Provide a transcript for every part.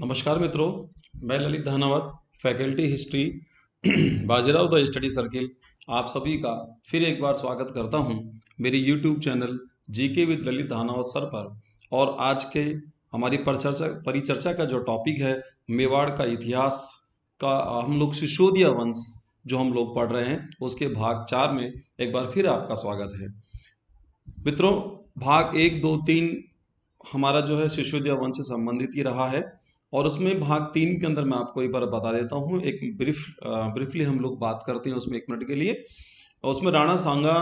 नमस्कार मित्रों, मैं Lalit Dhanawat, faculty history, Bajirao the study circle. आप सभी का फिर एक बार स्वागत करता हूं मेरे YouTube channel GK with Lalit Dhanawat sir पर। और आज के हमारी परिचर्चा का जो टॉपिक है, मेवाड़ का इतिहास का हम लोग सिसोदिया वंश जो हम लोग पढ़ रहे हैं, उसके भाग 4 में एक बार फिर आपका स्वागत है मित्रों। भाग 1, 2, 3 हमारा जो है सिसोदिया वंश से संबंधित ही रहा है। और उसमें भाग 3 के अंदर मैं आपको एक बार बता देता हूँ, एक ब्रीफली हम लोग बात करते हैं उसमें 1 मिनट के लिए। और उसमें राणा सांगा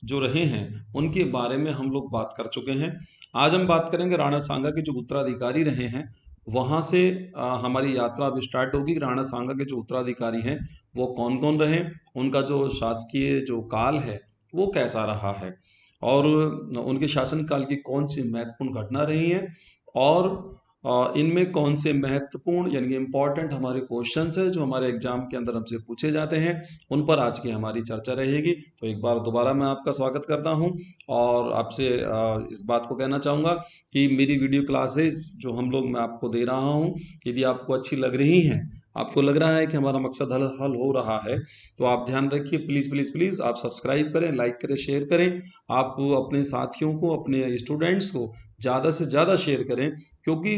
जो रहे हैं उनके बारे में हम लोग बात कर चुके हैं। आज हम बात करेंगे राणा सांगा के जो उत्तराधिकारी रहे हैं, वहाँ से हमारी यात्रा अब स्टार्ट होगी। राणा सांगा के जो उत्तराधिकारी हैं वो कौन कौन रहे, उनका जो शासकीय जो काल है वो कैसा रहा है, और उनके शासनकाल की कौन सी महत्वपूर्ण घटना रही है, और इनमें कौन से महत्वपूर्ण यानी कि इम्पॉर्टेंट हमारे क्वेश्चंस है जो हमारे एग्जाम के अंदर हमसे पूछे जाते हैं, उन पर आज की हमारी चर्चा रहेगी। तो एक बार दोबारा मैं आपका स्वागत करता हूं और आपसे इस बात को कहना चाहूँगा कि मेरी वीडियो क्लासेस जो हम लोग मैं आपको दे रहा हूं, यदि आपको अच्छी लग रही हैं, आपको लग रहा है कि हमारा मकसद हल हो रहा है, तो आप ध्यान रखिए, प्लीज़ प्लीज़ प्लीज़ आप सब्सक्राइब करें, लाइक करें, शेयर करें। आप अपने साथियों को, अपने स्टूडेंट्स को ज़्यादा से ज़्यादा शेयर करें, क्योंकि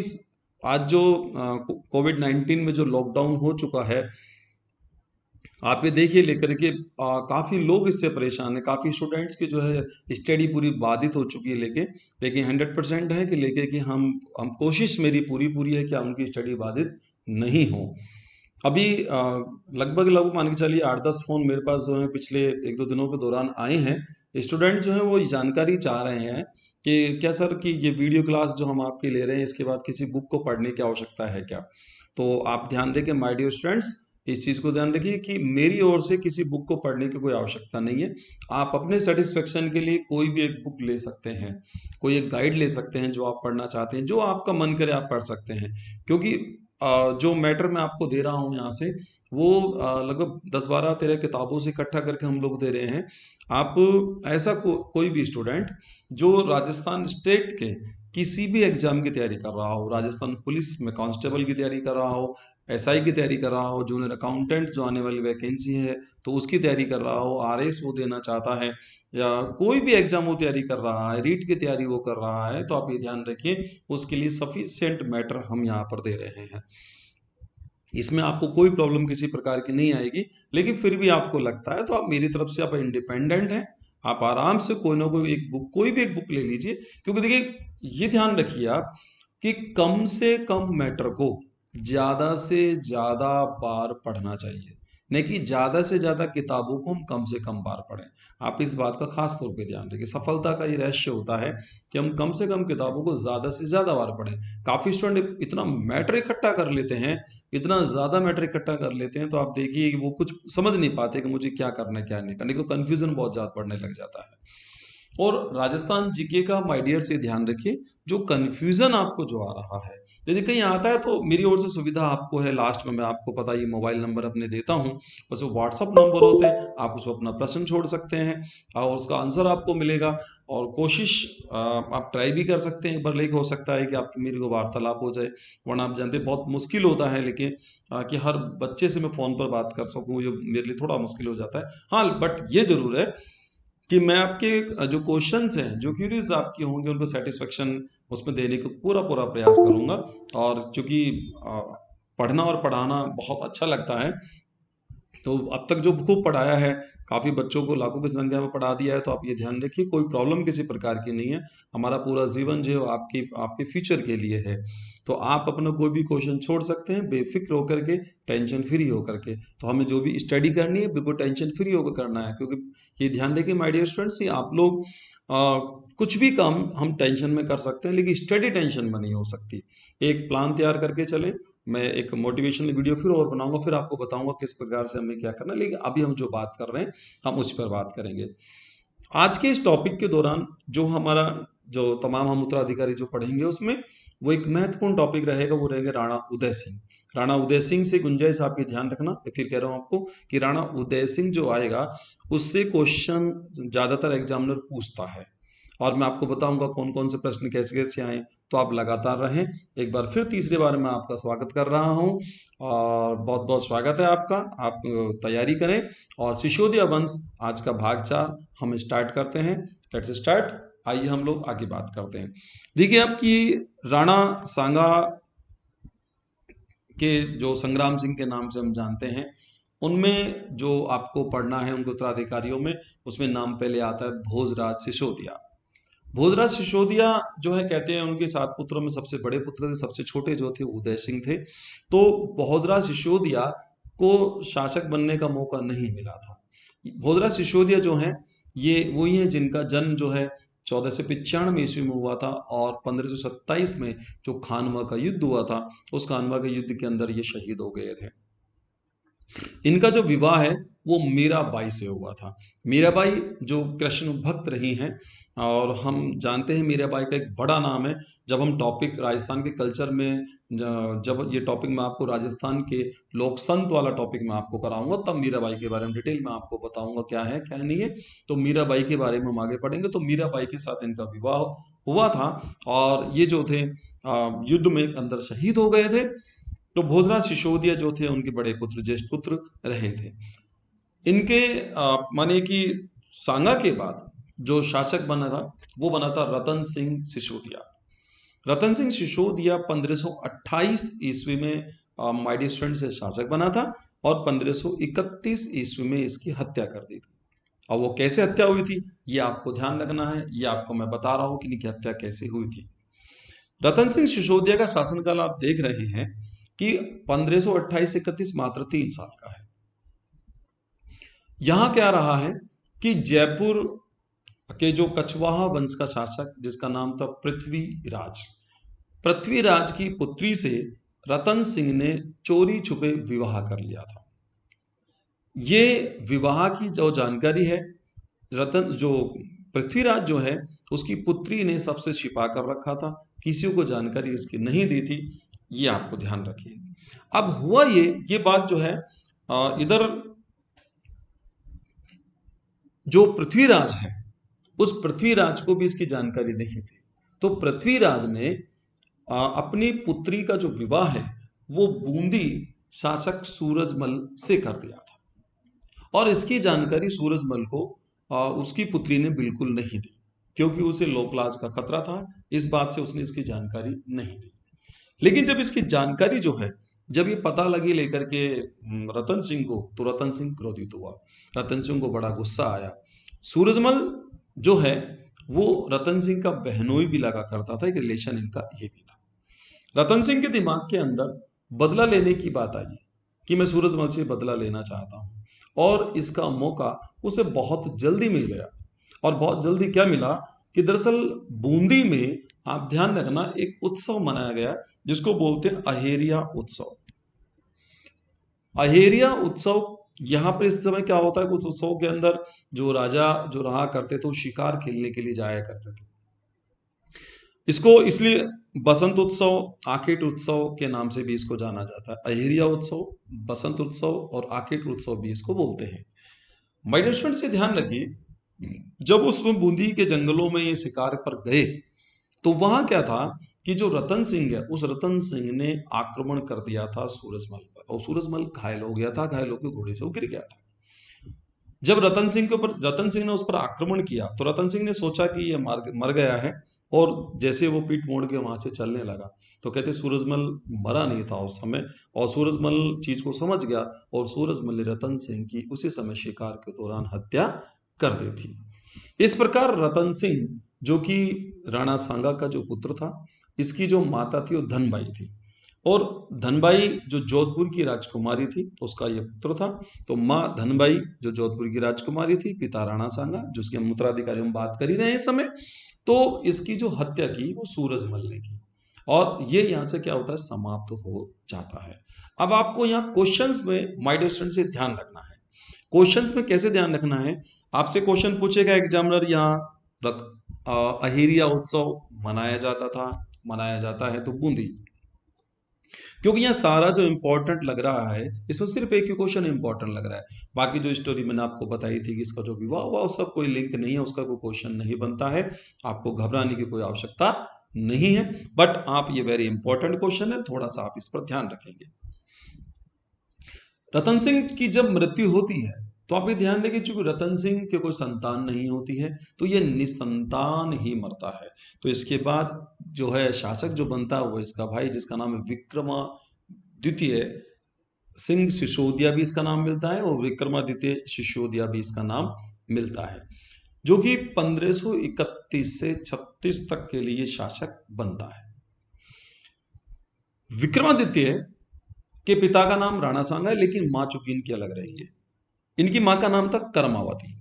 आज जो कोविड-19 में जो लॉकडाउन हो चुका है, आप ये देखिए लेकर के काफ़ी लोग इससे परेशान हैं, काफ़ी स्टूडेंट्स की जो है स्टडी पूरी बाधित हो चुकी है। लेकिन 100% है कि लेके कि हम कोशिश मेरी पूरी पूरी है कि उनकी स्टडी बाधित नहीं हो। अभी लगभग मान के चलिए 8-10 फ़ोन मेरे पास जो है पिछले 1-2 दिनों के दौरान आए हैं। स्टूडेंट जो है वो जानकारी चाह रहे हैं कि क्या सर कि ये वीडियो क्लास जो हम आपकी ले रहे हैं, इसके बाद किसी बुक को पढ़ने की आवश्यकता है क्या? तो आप ध्यान रखें माय डियर स्टूडेंट्स, इस चीज़ को ध्यान रखिए कि मेरी ओर से किसी बुक को पढ़ने की कोई आवश्यकता नहीं है। आप अपने सेटिस्फेक्शन के लिए कोई भी एक बुक ले सकते हैं, कोई एक गाइड ले सकते हैं जो आप पढ़ना चाहते हैं, जो आपका मन करे आप पढ़ सकते हैं। क्योंकि जो मैटर मैं आपको दे रहा हूँ यहाँ से, वो लगभग 10-12-13 किताबों से इकट्ठा करके हम लोग दे रहे हैं। आप ऐसा कोई भी स्टूडेंट जो राजस्थान स्टेट के किसी भी एग्जाम की तैयारी कर रहा हो, राजस्थान पुलिस में कांस्टेबल की तैयारी कर रहा हो, एसआई की तैयारी कर रहा हो, जूनियर अकाउंटेंट जो आने वाली वैकेंसी है तो उसकी तैयारी कर रहा हो, आरएस वो देना चाहता है, या कोई भी एग्जाम वो तैयारी कर रहा है, रीट की तैयारी वो कर रहा है, तो आप ये ध्यान रखिए उसके लिए सफिशिएंट मैटर हम यहाँ पर दे रहे हैं। इसमें आपको कोई प्रॉब्लम किसी प्रकार की नहीं आएगी। लेकिन फिर भी आपको लगता है तो आप मेरी तरफ से आप इंडिपेंडेंट हैं, आप आराम से कोई ना कोई एक बुक, कोई भी एक बुक ले लीजिए। क्योंकि देखिए ये ध्यान रखिए आप कि कम से कम मैटर को ज़्यादा से ज़्यादा बार पढ़ना चाहिए, नहीं कि ज़्यादा से ज़्यादा किताबों को हम कम से कम बार पढ़ें। आप इस बात का खास तौर पे ध्यान रखिए। सफलता का ये रहस्य होता है कि हम कम से कम किताबों को ज़्यादा से ज़्यादा बार पढ़ें। काफ़ी स्टूडेंट इतना मैटर इकट्ठा कर लेते हैं, इतना ज़्यादा मैटर इकट्ठा कर लेते हैं, तो आप देखिए कि वो कुछ समझ नहीं पाते कि मुझे क्या करना है क्या नहीं करना, तो कन्फ्यूज़न बहुत ज़्यादा पड़ने लग जाता है। और राजस्थान जीके का माय डियर से ध्यान रखिए, जो कन्फ्यूज़न आपको जो आ रहा है, यदि कहीं आता है तो मेरी ओर से सुविधा आपको है, लास्ट में मैं आपको पता ये मोबाइल नंबर अपने देता हूँ, उसमें व्हाट्सअप नंबर होते हैं, आप उसमें अपना प्रश्न छोड़ सकते हैं और उसका आंसर आपको मिलेगा। और कोशिश आप ट्राई भी कर सकते हैं एक बार, लेकिन हो सकता है कि आपकी मेरी को वार्तालाप हो जाए, वरना आप जानते हैं बहुत मुश्किल होता है। लेकिन कि हर बच्चे से मैं फ़ोन पर बात कर सकूँ, ये मेरे लिए थोड़ा मुश्किल हो जाता है। हाँ, बट ये ज़रूर है कि मैं आपके जो क्वेश्चंस हैं, जो क्यूरीज आपकी होंगे, उनको सेटिस्फेक्शन उसमें देने का पूरा पूरा प्रयास करूंगा। और चूंकि पढ़ना और पढ़ाना बहुत अच्छा लगता है, तो अब तक जो खूब पढ़ाया है, काफ़ी बच्चों को लाखों की संख्या में पढ़ा दिया है, तो आप ये ध्यान रखिए कोई प्रॉब्लम किसी प्रकार की नहीं है। हमारा पूरा जीवन जो है आपके फ्यूचर के लिए है। तो आप अपना कोई भी क्वेश्चन छोड़ सकते हैं बेफिक्र होकर के, टेंशन फ्री होकर के। तो हमें जो भी स्टडी करनी है बिल्कुल टेंशन फ्री होकर करना है, क्योंकि ये ध्यान रखिए माय डियर स्टूडेंट्स, आप लोग कुछ भी काम हम टेंशन में कर सकते हैं, लेकिन स्टडी टेंशन में नहीं हो सकती। एक प्लान तैयार करके चलें। मैं एक मोटिवेशनल वीडियो फिर और बनाऊंगा, फिर आपको बताऊंगा किस प्रकार से हमें क्या करना है, लेकिन अभी हम जो बात कर रहे हैं हम उस पर बात करेंगे। आज के इस टॉपिक के दौरान जो हमारा जो तमाम हम उत्तराधिकारी जो पढ़ेंगे, उसमें वो एक महत्वपूर्ण टॉपिक रहेगा, वो रहेंगे राणा उदय सिंह। राणा उदय सिंह से गुंजाइश आप ये ध्यान रखना, फिर कह रहा हूँ आपको कि राणा उदय सिंह जो आएगा उससे क्वेश्चन ज़्यादातर एग्जामिनर पूछता है, और मैं आपको बताऊंगा कौन कौन से प्रश्न कैसे कैसे आए, तो आप लगातार रहें। एक बार फिर तीसरे बार मैं आपका स्वागत कर रहा हूं और बहुत बहुत स्वागत है आपका। आप तैयारी करें और सिसोदिया वंश आज का भाग 4 हम स्टार्ट करते हैं। Let's start. आइए हम लोग आगे बात करते हैं। देखिए, आपकी राणा सांगा के जो संग्राम सिंह के नाम से हम जानते हैं, उनमें जो आपको पढ़ना है उनके उत्तराधिकारियों में, उसमें नाम पहले आता है भोजराज सिसोदिया। भोजराज सिसोदिया जो है, कहते हैं उनके 7 पुत्रों में सबसे बड़े पुत्र थे, सबसे छोटे जो थे उदय सिंह थे। तो भोजराज सिसोदिया को शासक बनने का मौका नहीं मिला था। भोजराज सिसोदिया जो हैं, ये वही हैं जिनका जन्म जो है 1495 ईस्वी में हुआ था और 1527 में जो खानवा का युद्ध हुआ था, उस खानवा के युद्ध के अंदर ये शहीद हो गए थे। इनका जो विवाह है वो मीराबाई से हुआ था। मीराबाई जो कृष्ण भक्त रही हैं, और हम जानते हैं मीराबाई का एक बड़ा नाम है। जब हम टॉपिक राजस्थान के कल्चर में, जब ये टॉपिक मैं आपको राजस्थान के लोक संत वाला टॉपिक मैं आपको कराऊंगा, तब मीराबाई के बारे में डिटेल में आपको बताऊंगा क्या है क्या नहीं है। तो मीराबाई के बारे में हम आगे पढ़ेंगे। तो मीराबाई के साथ इनका विवाह हुआ था और ये जो थे युद्ध में अंदर शहीद हो गए थे। तो भोजराज सिसोदिया जो थे उनके बड़े पुत्र, ज्येष्ठ पुत्र रहे थे। इनके माने कि सांगा के बाद जो शासक बना था वो बना था रतन सिंह सिसोदिया। रतन सिंह सिसोदिया 1528 ईस्वी में माइडी स्टूडेंट से शासक बना था और 1531 ईस्वी में इसकी हत्या कर दी थी। और वो कैसे हत्या हुई थी ये आपको ध्यान रखना है, ये आपको मैं बता रहा हूं कि इनकी हत्या कैसे हुई थी। रतन सिंह सिसोदिया का शासनकाल आप देख रहे हैं कि 1528 से 31 मात्र 3 साल का है। यहां क्या रहा है कि जयपुर के जो कछवाहा वंश का शासक जिसका नाम था पृथ्वीराज की पुत्री से रतन सिंह ने चोरी छुपे विवाह कर लिया था। ये विवाह की जो जानकारी है, पृथ्वीराज जो है उसकी पुत्री ने सबसे छिपा कर रखा था, किसी को जानकारी इसकी नहीं दी थी। ये आपको ध्यान रखिए। अब हुआ ये बात जो है, इधर जो पृथ्वीराज है उस पृथ्वीराज को भी इसकी जानकारी नहीं थी। तो पृथ्वीराज ने अपनी पुत्री का जो विवाह है वो बूंदी शासक सूरजमल से कर दिया था और इसकी जानकारी सूरजमल को उसकी पुत्री ने बिल्कुल नहीं दी, क्योंकि उसे लोकलाज का खतरा था। इस बात से उसने इसकी जानकारी नहीं दी। लेकिन जब इसकी जानकारी जो है, जब ये पता लगी लेकर के रतन सिंह को, तो रतन सिंह क्रोधित हुआ। रतन सिंह को बड़ा गुस्सा आया। सूरजमल जो है वो रतन सिंह का बहनोई भी लगा करता था, एक रिलेशन इनका ये भी था। रतन सिंह के दिमाग के अंदर बदला लेने की बात आई कि मैं सूरजमल से बदला लेना चाहता हूं, और इसका मौका उसे बहुत जल्दी मिल गया। और बहुत जल्दी क्या मिला कि दरअसल बूंदी में, आप ध्यान रखना, एक उत्सव मनाया गया जिसको बोलते हैं अहेरिया उत्सव। अहेरिया उत्सव, यहां पर इस समय क्या होता है, कुछ उत्सव के अंदर जो राजा जो रहा करते थे वो शिकार खेलने के लिए जाया करते थे। इसको इसलिए बसंत उत्सव, आखेट उत्सव के नाम से भी इसको जाना जाता है। अहेरिया उत्सव, बसंत उत्सव और आखेट उत्सव भी इसको बोलते हैं। माय डियर स्टूडेंट से ध्यान रखिए, जब उसमें बूंदी के जंगलों में ये शिकार पर गए तो वहां क्या था कि जो रतन सिंह है, उस रतन सिंह ने आक्रमण कर दिया था सूरजमल पर, और सूरजमल घायल हो गया था, घायल होकर घोड़े से वो गिर गया था। जब रतन सिंह ने उस पर आक्रमण किया तो रतन सिंह ने सोचा कि ये मर गया है, और जैसे वो पीठ मोड़ के वहां से चलने लगा तो कहते सूरजमल मरा नहीं था उस समय, और सूरजमल चीज को समझ गया और सूरजमल ने रतन सिंह की उसी समय शिकार के दौरान हत्या कर दी थी। इस प्रकार रतन सिंह जो कि राणा सांगा का जो पुत्र था, इसकी जो माता थी वो धनबाई थी, और धनबाई जो जोधपुर की राजकुमारी थी उसका ये पुत्र था। तो माँ धनबाई जो जोधपुर की राजकुमारी थी, पिता राणा सांगा जिसके हम उत्तराधिकारी हम बात कर ही रहे हैं इस समय, तो इसकी जो हत्या की वो सूरजमल ने की, और ये यहाँ से क्या होता है, समाप्त हो जाता है। अब आपको यहाँ क्वेश्चंस में माय डियर स्टूडेंट से ध्यान रखना है। क्वेश्चंस में कैसे ध्यान रखना है, आपसे क्वेश्चन पूछेगा एग्जामिनर, यहाँ अहेरिया उत्सव मनाया जाता है तो बूंदी, क्योंकि यहाँ सारा जो इंपॉर्टेंट लग रहा है इसमें सिर्फ एक ही क्वेश्चन इंपॉर्टेंट लग रहा है। बाकी जो स्टोरी मैंने आपको बताई थी कि इसका जो विवाह हुआ उसका कोई लिंक नहीं है, उसका कोई क्वेश्चन नहीं बनता है। आपको घबराने की कोई आवश्यकता नहीं है, बट आप ये वेरी इंपॉर्टेंट क्वेश्चन है, थोड़ा सा आप इस पर ध्यान रखेंगे। रतन सिंह की जब मृत्यु होती है तो आप ये ध्यान रखिए, चूंकि रतन सिंह के कोई संतान नहीं होती है तो ये निसंतान ही मरता है। तो इसके बाद जो है शासक जो बनता है वो इसका भाई, जिसका नाम है विक्रमादित्य सिंह सिसोदिया भी इसका नाम मिलता है, और विक्रमादित्य सिसोदिया भी इसका नाम मिलता है, जो कि 1531 से 36 तक के लिए शासक बनता है। विक्रमादित्य के पिता का नाम राणा सांगा है, लेकिन मां चूंकि इनकी अलग रही है। इनकी मां का नाम था करमावती,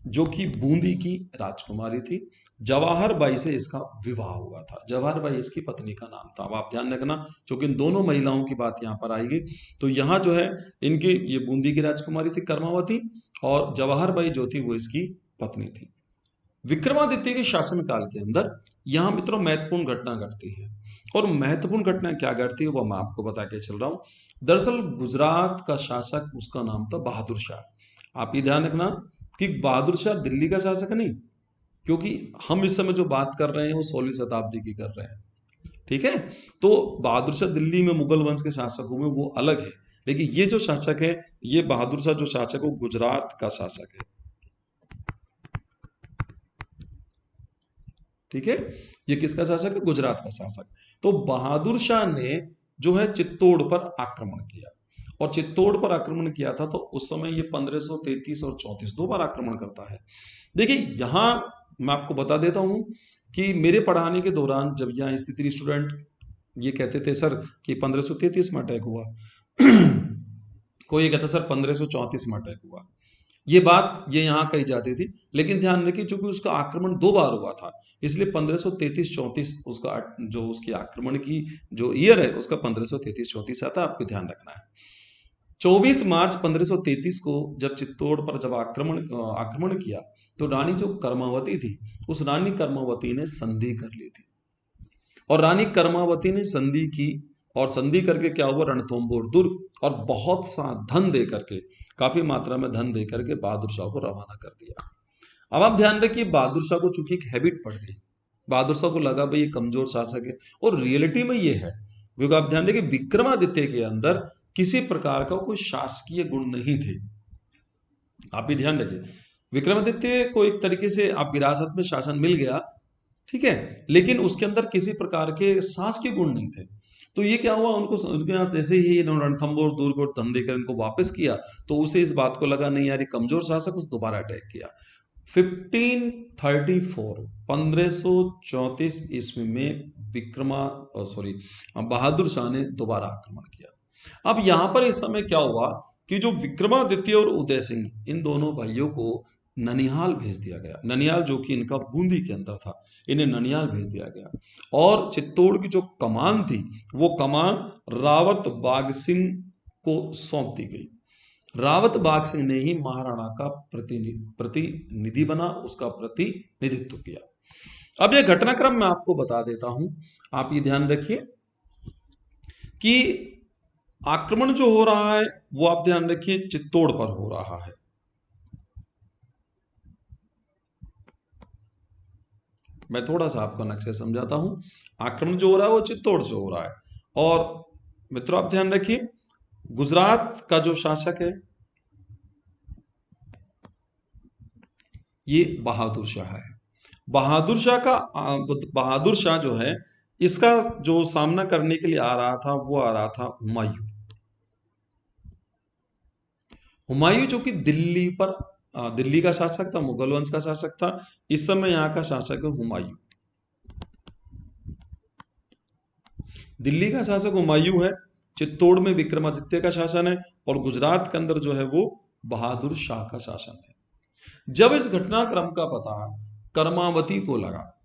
जो कि बूंदी की राजकुमारी थी। जवाहर बाई से इसका विवाह हुआ था, जवाहर बाई इसकी पत्नी का नाम था। अब आप ध्यान रखना, क्योंकि इन दोनों महिलाओं की बात यहाँ पर आएगी। तो यहाँ जो है इनकी ये बूंदी की राजकुमारी थी करमावती, और जवाहर बाई जो थी वो इसकी पत्नी थी। विक्रमादित्य के शासनकाल के अंदर यहाँ मित्रों महत्वपूर्ण घटना घटती है, और महत्वपूर्ण घटना क्या घटती है वो मैं आपको बता के चल रहा हूँ। दरअसल गुजरात का शासक, उसका नाम था बहादुर शाह। आप ये ध्यान रखना कि बहादुर शाह दिल्ली का शासक नहीं, क्योंकि हम इस समय जो बात कर रहे हैं वो 16वीं शताब्दी की कर रहे हैं, ठीक है। तो बहादुर शाह दिल्ली में मुगल वंश के शासकों में वो अलग है, लेकिन ये जो शासक है, ये बहादुर शाह जो शासक है वो गुजरात का शासक है, ठीक है। ये किसका शासक है? गुजरात का शासक। तो बहादुर शाह ने जो है चित्तौड़ पर आक्रमण किया, और चित्तौड़ पर आक्रमण किया था तो उस समय ये 1533 और 34 दो बार आक्रमण करता है। देखिए यहां मैं आपको बता देता हूं कि मेरे पढ़ाने के दौरान जब यहाँ स्थिति स्टूडेंट ये कहते थे सर कि 1533 में अटैक हुआ कोई ये कहता सर 1534 में अटैक हुआ, ये बात ये यहाँ कही जाती थी। लेकिन ध्यान रखिए, चूंकि उसका आक्रमण दो बार हुआ था, इसलिए 1533-34 उसका जो उसकी आक्रमण की जो ईयर है उसका 1533-34 आता है, आपको ध्यान रखना है। 24 मार्च 1533 को जब चित्तौड़ पर जब आक्रमण किया, तो रानी जो कर्मावती थी, उस रानी कर्मावती ने संधि कर ली थी, और रानी कर्मावती ने संधि की, और संधि करके क्या हुआ, रणथंभौर दुर्ग और बहुत सा धन दे करके, काफी मात्रा में धन दे करके बहादुर शाह को रवाना कर दिया। अब आप ध्यान रखिए, बहादुर शाह को चूंकि एक हैबिट पड़ गई, बहादुर शाह को लगा भाई ये कमजोर शासक है, और रियलिटी में ये है, क्योंकि आप ध्यान रखिए विक्रमादित्य के अंदर किसी प्रकार का कोई शासकीय गुण नहीं थे। आप भी ध्यान रखिए, विक्रमादित्य को एक तरीके से आप विरासत में शासन मिल गया, ठीक है, लेकिन उसके अंदर किसी प्रकार के शासकीय गुण नहीं थे। तो ये क्या हुआ, उनको उनके यहाँ जैसे ही रणथंभौर दुर्ग और धन देकर इनको वापस किया, तो उसे इस बात को लगा नहीं यार ये कमजोर शासक, उस दोबारा अटैक किया। 1534 ईस्वी में बहादुर शाह ने दोबारा आक्रमण किया। अब यहां पर इस समय क्या हुआ कि जो विक्रमादित्य और उदय सिंह, इन दोनों भाइयों को ननिहाल भेज दिया गया। ननिहाल जो कि इनका बूंदी के अंदर था, इन्हें ननिहाल भेज दिया गया, और चित्तौड़ की जो कमान थी वो कमान रावत बाग सिंह को सौंप दी गई। रावत बाग सिंह ने ही महाराणा का प्रतिनिधि बना, उसका प्रतिनिधित्व किया। अब यह घटनाक्रम मैं आपको बता देता हूं, आप ये ध्यान रखिए कि आक्रमण जो हो रहा है वो आप ध्यान रखिए चित्तौड़ पर हो रहा है। मैं थोड़ा सा आपको नक्शे समझाता हूं। आक्रमण जो हो रहा है वो चित्तौड़ से हो रहा है, और मित्रों आप ध्यान रखिए गुजरात का जो शासक है ये बहादुर शाह है। बहादुर शाह जो है, इसका जो सामना करने के लिए आ रहा था वो आ रहा था हुमायूं। हुमायूं जो कि दिल्ली का शासक था, मुगल वंश का शासक था। इस समय यहाँ का शासक है हुमायूं, दिल्ली का शासक हुमायूं है, चित्तौड़ में विक्रमादित्य का शासन है, और गुजरात के अंदर जो है वो बहादुर शाह का शासन है। जब इस घटनाक्रम का पता कर्मावती को लगा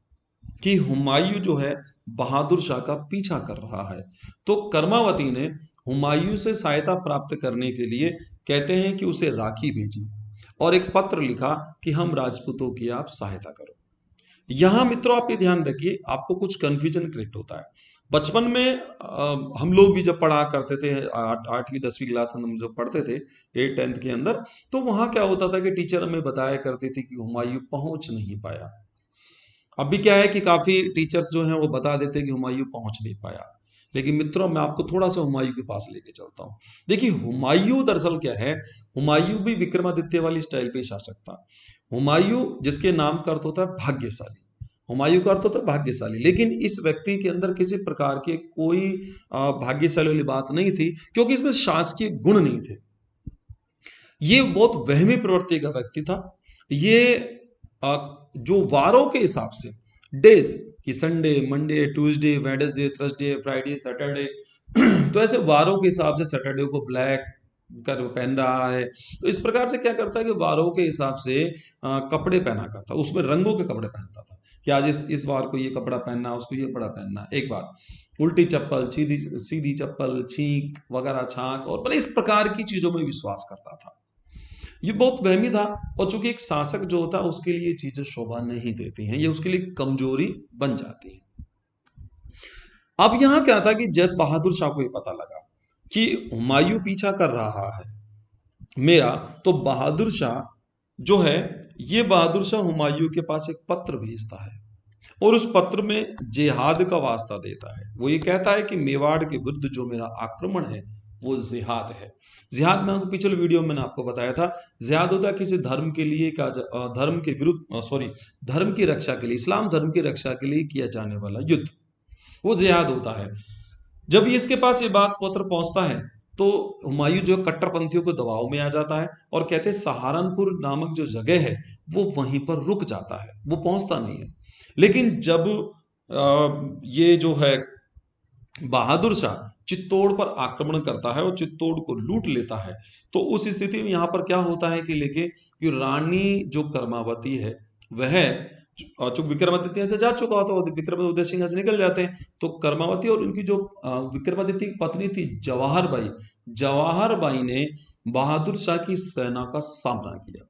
कि हुमायूं जो है बहादुर शाह का पीछा कर रहा है, तो कर्मावती ने हुमायूं से सहायता प्राप्त करने के लिए कहते हैं कि उसे राखी भेजी, और एक पत्र लिखा कि हम राजपूतों की आप सहायता करो। यहां मित्रों आप ये ध्यान रखिए, आपको कुछ कंफ्यूजन क्रिएट होता है। बचपन में हम लोग भी जब पढ़ा करते थे, 8वीं 10वीं क्लास में हम जब पढ़ते थे 8th के अंदर, तो वहां क्या होता था कि टीचर हमें बताया करती थी कि हुमायूं पहुंच नहीं पाया। अभी क्या है कि काफी टीचर्स जो हैं वो बता देते हैं कि हुमायूं पहुंच नहीं पाया, लेकिन मित्रों मैं आपको थोड़ा सा हुमायूं के पास लेके चलता हूँ। देखिए हुमायूं दरअसल क्या है, हुमायूं भी विक्रमादित्य वाली स्टाइल पे शासक था। हुमायूं जिसके नाम का अर्थ होता है भाग्यशाली, हुमायूं का अर्थ होता है भाग्यशाली, लेकिन इस व्यक्ति के अंदर किसी प्रकार के कोई भाग्यशाली वाली बात नहीं थी, क्योंकि इसमें शासकीय गुण नहीं थे। ये बहुत वहमी प्रवृत्ति का व्यक्ति था। ये जो वारों के हिसाब से, डेज कि Sunday, Monday, Tuesday, Wednesday, Thursday, Friday, Saturday, तो ऐसे वारों के हिसाब से सैटरडे को ब्लैक कर पहन रहा है। तो इस प्रकार से क्या करता है कि वारों के हिसाब से कपड़े पहना करता, उसमें रंगों के कपड़े पहनता था कि आज इस वार को ये कपड़ा पहनना, उसको ये कपड़ा पहनना। एक बार उल्टी चप्पल, सीधी सीधी चप्पल, छींक वगैरह, छाक और बड़े इस प्रकार की चीजों में विश्वास करता था। ये बहुत वहमी था, और चूंकि एक शासक जो होता है उसके लिए चीजें शोभा नहीं देती हैं, ये उसके लिए कमजोरी बन जाती है। अब यहां क्या था कि जब बहादुर शाह को ये पता लगा कि हुमायूं पीछा कर रहा है मेरा, तो बहादुर शाह जो है, ये बहादुर शाह हुमायूं के पास एक पत्र भेजता है, और उस पत्र में जिहाद का वास्ता देता है। वो ये कहता है कि मेवाड़ के विरुद्ध जो मेरा आक्रमण है वो जिहाद है। जिहाद में आपको पिछले वीडियो में मैंने आपको बताया था, जिहाद होता है किसी धर्म के लिए धर्म के विरुद्ध, सॉरी, धर्म की रक्षा के लिए, इस्लाम धर्म की रक्षा के लिए किया जाने वाला युद्ध, वो जिहाद होता है। जब इसके पास ये बात पत्र पहुंचता है तो हुमायूं जो कट्टरपंथियों के दबाव में आ जाता है, और कहते हैं सहारनपुर नामक जो जगह है वो वहीं पर रुक जाता है, वो पहुंचता नहीं है। लेकिन जब ये जो है बहादुर शाह चित्तौड़ पर आक्रमण करता है और चित्तौड़ को लूट लेता है, तो उस स्थिति में यहां पर क्या होता है कि रानी जो कर्मावती है वह, और जो विक्रमादित्य से जा चुका होता है, विक्रमादित्य उदय सिंह से निकल जाते हैं, तो कर्मावती और उनकी जो विक्रमादित्य की पत्नी थी जवाहर बाई, जवाहर बाई ने बहादुर शाह की सेना का सामना किया।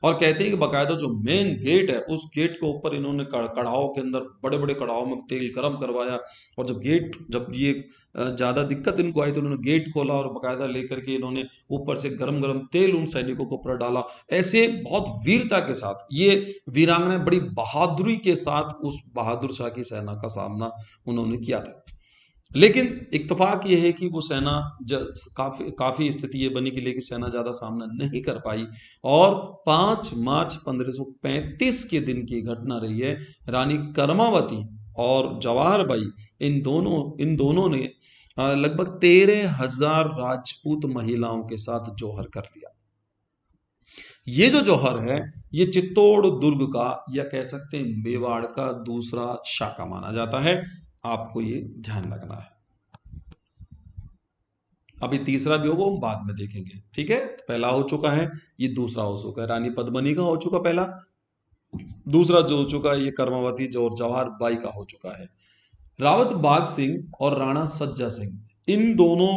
और कहते हैं कि बकायदा जो मेन गेट है उस गेट के ऊपर इन्होंने कड़ाहों के अंदर, बड़े बड़े कड़ाहों में तेल गर्म करवाया, और जब ये ज्यादा दिक्कत इनको आई तो उन्होंने गेट खोला और बकायदा लेकर के इन्होंने ऊपर से गरम गरम तेल उन सैनिकों को ऊपर डाला। ऐसे बहुत वीरता के साथ ये वीरांगना बड़ी बहादुरी के साथ उस बहादुर शाह की सेना का सामना उन्होंने किया था। लेकिन इत्तेफाक ये है कि वो सेना काफी काफी स्थिति ये बनी कि लेकिन सेना ज्यादा सामना नहीं कर पाई, और 5 मार्च 1535 के दिन की घटना रही है। रानी कर्मावती और जवाहर बाई, इन दोनों ने लगभग 13,000 राजपूत महिलाओं के साथ जौहर कर लिया। ये जो जौहर है ये चित्तौड़ दुर्ग का, या कह सकते हैं मेवाड़ का दूसरा शाखा माना जाता है। आपको ये ध्यान रखना है। अभी तीसरा भी होगा, हम बाद में देखेंगे, ठीक है। तो पहला हो चुका है, ये दूसरा हो चुका है, रानी पद्मिनी का हो चुका पहला, दूसरा जो हो चुका है ये कर्मावती जो जवाहर बाई का हो चुका है। रावत बाग सिंह और राणा सज्जा सिंह, इन दोनों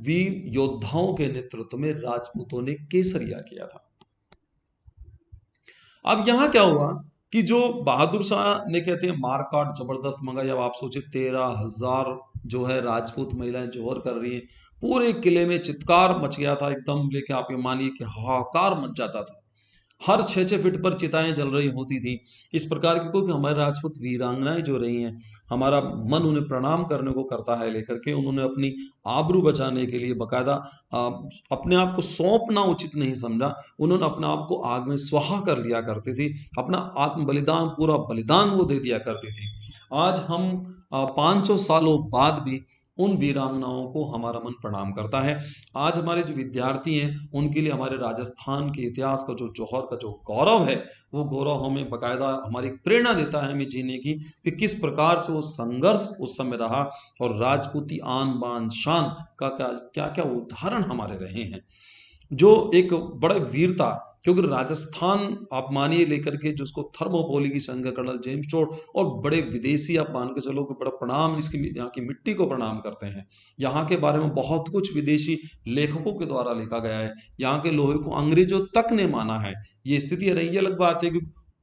वीर योद्धाओं के नेतृत्व में राजपूतों ने केसरिया किया था। अब यहां क्या हुआ कि जो बहादुर शाह ने, कहते हैं, मारकाट जबरदस्त मंगाई। अब आप सोचिए 13,000 जो है राजपूत महिलाएं जौहर कर रही हैं, पूरे किले में चित्कार मच गया था एकदम, लेके आप ये मानिए कि हाहाकार मच जाता था। हर 6-6 फीट पर चिताएं जल रही होती थी। इस प्रकार की कोई हमारे राजपूत वीरांगनाएं जो रही हैं, हमारा मन उन्हें प्रणाम करने को करता है, लेकर के उन्होंने अपनी आबरू बचाने के लिए बकायदा अपने आप को सौंपना उचित नहीं समझा। उन्होंने अपने आप को आग में स्वाहा कर लिया करती थी, अपना आत्म बलिदान, पूरा बलिदान वो दे दिया करती थी। आज हम 500 सालों बाद भी उन वीरांगनाओं को हमारा मन प्रणाम करता है। आज हमारे जो विद्यार्थी हैं उनके लिए हमारे राजस्थान के इतिहास का जो जौहर का जो गौरव है, वो गौरव हमें बकायदा हमारी प्रेरणा देता है हमें जीने की, कि किस प्रकार से वो संघर्ष उस समय रहा, और राजपूती आन बान शान का क्या क्या उदाहरण हमारे रहे हैं, जो एक बड़े वीरता। क्योंकि राजस्थान आप मानिए लेकर के जिसको थर्मोपोली की संघ कर्नल जेम्स टोड, और बड़े विदेशी आप मान के चलो कि बड़ा प्रणाम इसकी यहाँ की मिट्टी को प्रणाम करते हैं। यहाँ के बारे में बहुत कुछ विदेशी लेखकों के द्वारा लिखा गया है। यहाँ के लोहे को अंग्रेजों तक ने माना है। ये स्थिति रही है। अलग बात है कि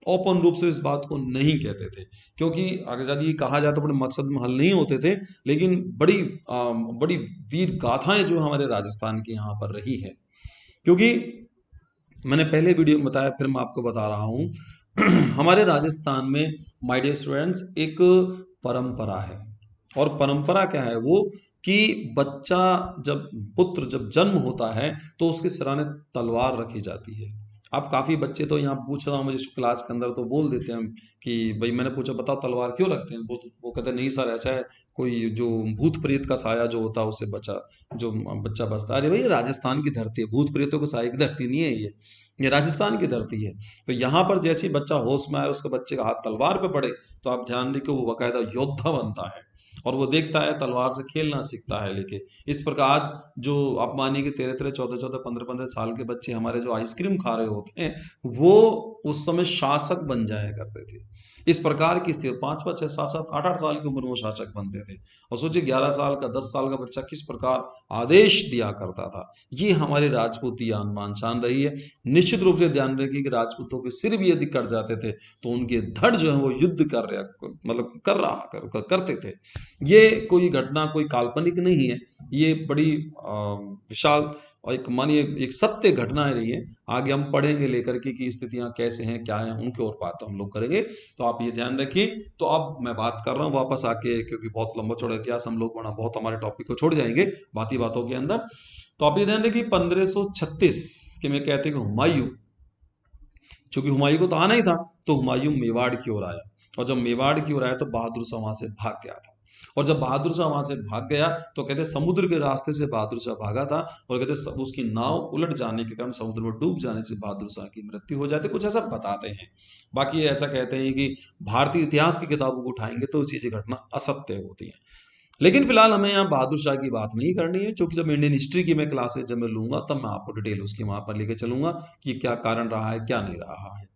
ओपन रूप से इस बात को नहीं कहते थे, क्योंकि अगर यदि कहा जाए तो बड़े मकसद में हल नहीं होते थे, लेकिन बड़ी वीर गाथाएं जो हमारे राजस्थान की यहाँ पर रही है। क्योंकि मैंने पहले वीडियो में बताया, फिर मैं आपको बता रहा हूं हमारे राजस्थान में माय डियर स्टूडेंट्स एक परंपरा है। और परंपरा क्या है वो, कि बच्चा जब पुत्र जब जन्म होता है तो उसके सिराने तलवार रखी जाती है। अब काफी बच्चे तो यहाँ पूछ रहा हूँ मुझे क्लास के अंदर तो बोल देते हैं कि भाई, मैंने पूछा बताओ तलवार क्यों रखते हैं, वो कहते हैं नहीं सर ऐसा है, कोई जो भूत प्रेत का साया जो होता है उससे बचा जो बच्चा बचता है। अरे भाई, ये राजस्थान की धरती है, भूत प्रेतों के साये की धरती नहीं है ये राजस्थान की धरती है। तो यहाँ पर जैसे ही बच्चा होश में आए, उसके बच्चे का हाथ तलवार पे पड़े तो आप ध्यान रखिए वो बाकायदा योद्धा बनता है और वो देखता है तलवार से खेलना सीखता है लेके। इस प्रकार आज जो आप मानिए कि 13-13, 14-14, 15-15 साल के बच्चे हमारे जो आइसक्रीम खा रहे होते हैं, वो उस समय शासक बन जाया करते थे। इस प्रकार की स्थिति 5-5, 6, 7-7, 8-8 साल की उम्र में वो शासक बनते थे। और सोचिए 11 साल का, 10 साल का बच्चा किस प्रकार आदेश दिया करता था। ये हमारी राजपूती आन बान शान रही है। निश्चित रूप से ध्यान रखिए कि राजपूतों के सिर भी यदि कट जाते थे तो उनके धड़ जो है वो युद्ध कर रहा मतलब करते थे। ये कोई घटना कोई काल्पनिक नहीं है, ये बड़ी विशाल और एक मानिए एक सत्य घटनाएं रही है। आगे हम पढ़ेंगे लेकर के कि स्थितियां कैसे हैं क्या हैं, उनके और बात हम लोग करेंगे। तो आप ये ध्यान रखिए। तो अब मैं बात कर रहा हूँ वापस आके, क्योंकि बहुत लंबा चौड़ा इतिहास हम लोग बना बहुत हमारे टॉपिक को छोड़ जाएंगे बाती बातों के अंदर। तो आप ये ध्यान रखिए 1536 के में कहते हैं कि हुमायूं, चूंकि हुमायूं को तो आना ही था, तो हुमायूं मेवाड़ की ओर आया। और जब मेवाड़ की ओर आया तो बहादुर शाह वहां से भाग गया था। और जब बहादुर शाह वहां से भाग गया तो कहते समुद्र के रास्ते से बहादुर शाह भागा था, और कहते उसकी नाव उलट जाने के कारण समुद्र में डूब जाने से बहादुर शाह की मृत्यु हो जाती, कुछ ऐसा बताते हैं। बाकी ऐसा कहते हैं कि भारतीय इतिहास की किताबों को उठाएंगे तो चीजें घटना असत्य होती है। लेकिन फिलहाल हमें यहाँ बहादुर शाह की बात नहीं करनी है, क्योंकि जब इंडियन हिस्ट्री की मैं क्लासेस जब मैं लूंगा तब मैं आपको डिटेल उसकी वहां पर लेके चलूंगा कि क्या कारण रहा है क्या नहीं रहा है।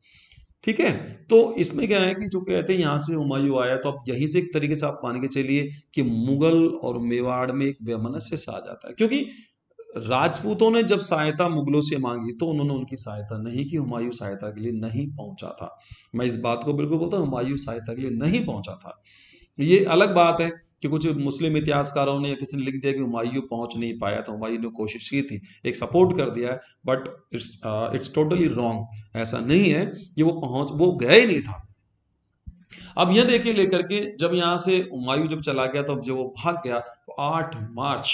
ठीक है। तो इसमें क्या है कि जो कहते हैं यहाँ से हुमायूं आया, तो अब यहीं से एक तरीके से आप मान के चलिए कि मुगल और मेवाड़ में एक वैमनस्य सा आ जाता है। क्योंकि राजपूतों ने जब सहायता मुगलों से मांगी तो उन्होंने उनकी सहायता नहीं की, हुमायूं सहायता के लिए नहीं पहुंचा था। मैं इस बात को बिल्कुल बोलता हूँ, हुमायूं सहायता के लिए नहीं पहुंचा था। ये अलग बात है कि कुछ मुस्लिम इतिहासकारों ने या किसी ने लिख दिया कि हुमायूं पहुंच नहीं पाया था, हुमायूं ने कोशिश की थी, एक सपोर्ट कर दिया है, बट इट्स टोटली रॉन्ग। ऐसा नहीं है कि वो गया ही नहीं था। अब यह देखिए लेकर के जब यहाँ से हुमायूं जब चला गया तो जब वो भाग गया तो 8 मार्च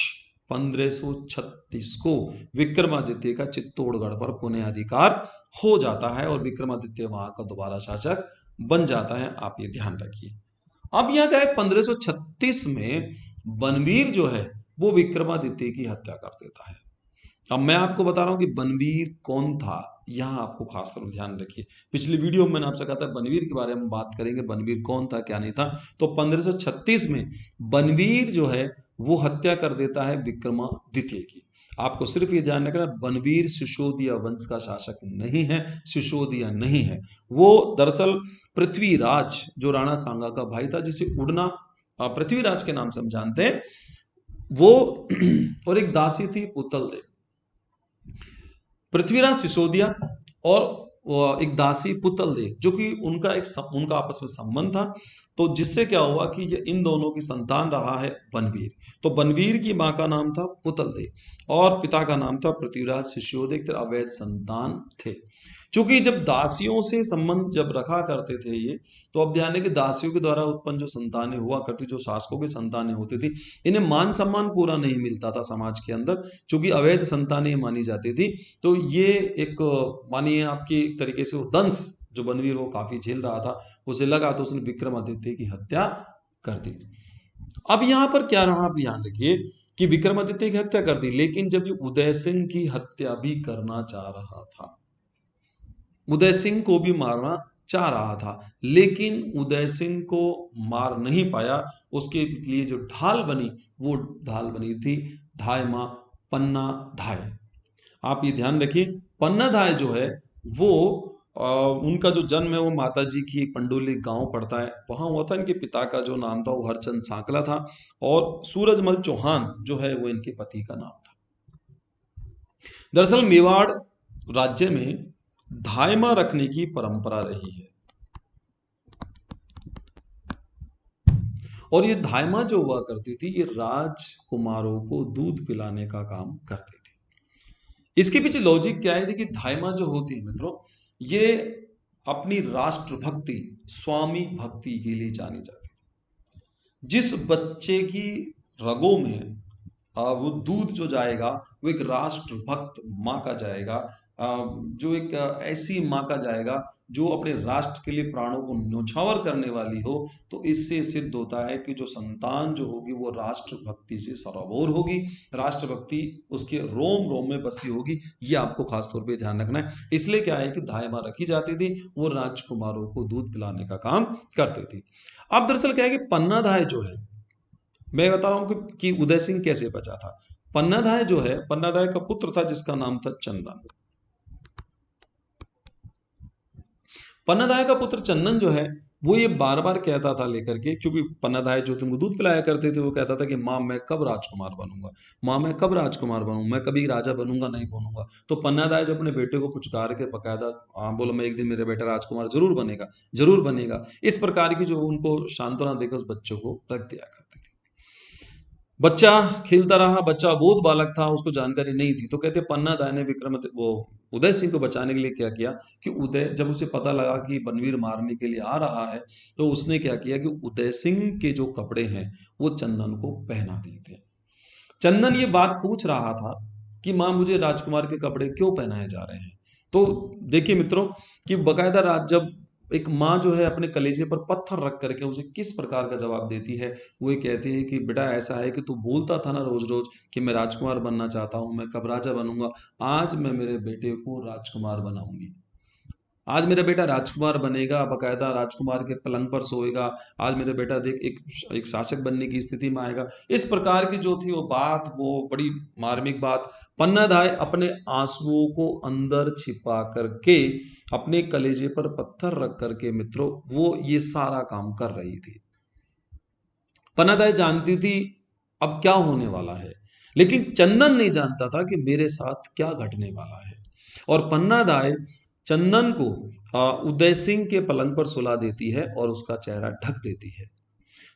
1536 को विक्रमादित्य का चित्तौड़गढ़ पर पुनः अधिकार हो जाता है और विक्रमादित्य वहां का दोबारा शासक बन जाता है। आप ये ध्यान रखिए। अब यह क्या है 1536 में बनवीर जो है वो विक्रमादित्य की हत्या कर देता है। अब मैं आपको बता रहा हूं कि बनवीर कौन था, यहां आपको खासकर ध्यान रखिए। पिछली वीडियो में मैंने आपसे कहा था बनवीर के बारे में बात करेंगे, बनवीर कौन था क्या नहीं था। तो 1536 में बनवीर जो है वो हत्या कर देता है विक्रमादित्य की। आपको सिर्फ ये ध्यान रखना, बनवीर सिसोदिया वंश का शासक नहीं है, सिसोदिया नहीं है। वो दरअसल पृथ्वीराज जो राणा सांगा का भाई था, जिसे उड़ना पृथ्वीराज के नाम से हम जानते हैं, वो और एक दासी थी पुतल देव। पृथ्वीराज सिसोदिया और एक दासी पुतल देव, जो कि उनका आपस में संबंध था। तो जिससे क्या हुआ कि ये इन दोनों की संतान रहा है बनवीर। तो बनवीर की मां का नाम था पुतल देव और पिता का नाम था पृथ्वीराज सिसोदिया, अवैध संतान थे। क्योंकि जब दासियों से संबंध जब रखा करते थे ये, तो अब ध्यान है कि दासियों के द्वारा उत्पन्न जो संतानें हुआ करती, जो शासकों की संतानें होती थी, इन्हें मान सम्मान पूरा नहीं मिलता था समाज के अंदर, क्योंकि अवैध संतानें मानी जाती थी। तो ये एक मानिए आपकी एक तरीके से वो दंश जो बनवीर वो काफी झेल रहा था, उसे लगा तो उसने विक्रमादित्य की हत्या कर दी। अब यहां पर क्या रहा, आप ध्यान रखिए कि विक्रमादित्य की हत्या कर दी, लेकिन जब ये उदय सिंह की हत्या भी करना चाह रहा था, उदय सिंह को भी मारना चाह रहा था, लेकिन उदय सिंह को मार नहीं पाया। उसके लिए जो ढाल बनी वो ढाल बनी थी धाय मां पन्ना धाय। आप ये ध्यान रखिए, पन्ना धाय जो है वो उनका जो जन्म है वो माता जी की पंडोली गांव पड़ता है, वहां हुआ था। इनके पिता का जो नाम था वो हरचंद सांकला था और सूरजमल चौहान जो है वो इनके पति का नाम था। दरअसल मेवाड़ राज्य में धायमा रखने की परंपरा रही है, और ये धायमा जो हुआ करती थी ये राजकुमारों को दूध पिलाने का काम करती थी। इसके पीछे लॉजिक क्या है, देखिए धायमा जो होती है मित्रों, ये अपनी राष्ट्रभक्ति, स्वामी भक्ति के लिए जानी जाती थी। जिस बच्चे की रगों में वो दूध जो जाएगा वो एक राष्ट्रभक्त माँ का जाएगा, जो एक ऐसी माँ का जाएगा जो अपने राष्ट्र के लिए प्राणों को न्यौछावर करने वाली हो। तो इससे सिद्ध होता है कि जो संतान जो होगी वो राष्ट्रभक्ति से सराबोर होगी, राष्ट्रभक्ति उसके रोम रोम में बसी होगी। ये आपको खास तौर पे ध्यान रखना है। इसलिए क्या है कि दाई माँ रखी जाती थी, वो राजकुमारों को दूध पिलाने का काम करती थी। अब दरअसल क्या है कि पन्नाधाय जो है, मैं बता रहा हूं कि उदय सिंह कैसे बचा था। पन्नाधाय जो है, पन्नाधाय का पुत्र था जिसका नाम था चंदन। पन्नाधाय का पुत्र चंदन जो है वो ये बार बार कहता था लेकर के, क्योंकि पन्नाधाय जो तुमको दूध पिलाया करते थे, वो कहता था कि माँ मैं कब राजकुमार बनूंगा, माँ मैं कब राजकुमार बनूंगा, मैं कभी राजा बनूंगा नहीं बनूंगा। तो पन्नाधाय जब अपने बेटे को पुचकार के बकायदा बोलो मैं एक दिन मेरा बेटा राजकुमार जरूर बनेगा, जरूर बनेगा, इस प्रकार की जो उनको सांत्वना देकर उस बच्चे को रख दिया करते थे। बच्चा खेलता रहा, बच्चा बोध बालक था, उसको जानकारी नहीं थी। तो कहते पन्नाधाय ने वो उदय सिंह को बचाने के लिए क्या किया कि उदय, जब उसे पता लगा कि बनवीर मारने के लिए आ रहा है, तो उसने क्या किया कि उदय सिंह के जो कपड़े हैं वो चंदन को पहना दिए थे। चंदन ये बात पूछ रहा था कि माँ मुझे राजकुमार के कपड़े क्यों पहनाए जा रहे हैं। तो देखिए मित्रों कि बकायदा राज जब एक माँ जो है अपने कलेजे पर पत्थर रख करके उसे किस प्रकार का जवाब देती है, वो ये कहती है कि बेटा ऐसा है कि तू बोलता था ना रोज रोज कि मैं राजकुमार बनना चाहता हूँ, मैं कब राजा बनूंगा, आज मैं मेरे बेटे को राजकुमार बनाऊंगी। आज मेरा बेटा राजकुमार बनेगा, बकायदा राजकुमार के पलंग पर सोएगा। आज मेरा बेटा देख एक शासक बनने की स्थिति में आएगा। इस प्रकार की जो थी वो बात, वो बड़ी मार्मिक बात, पन्नाधाय अपने आंसुओं को अंदर छिपा करके अपने कलेजे पर पत्थर रख करके मित्रों वो ये सारा काम कर रही थी। पन्नाधाय जानती थी अब क्या होने वाला है, लेकिन चंदन नहीं जानता था कि मेरे साथ क्या घटने वाला है। और पन्नाधाय चंदन को उदय सिंह के पलंग पर सुला देती है और उसका चेहरा ढक देती है।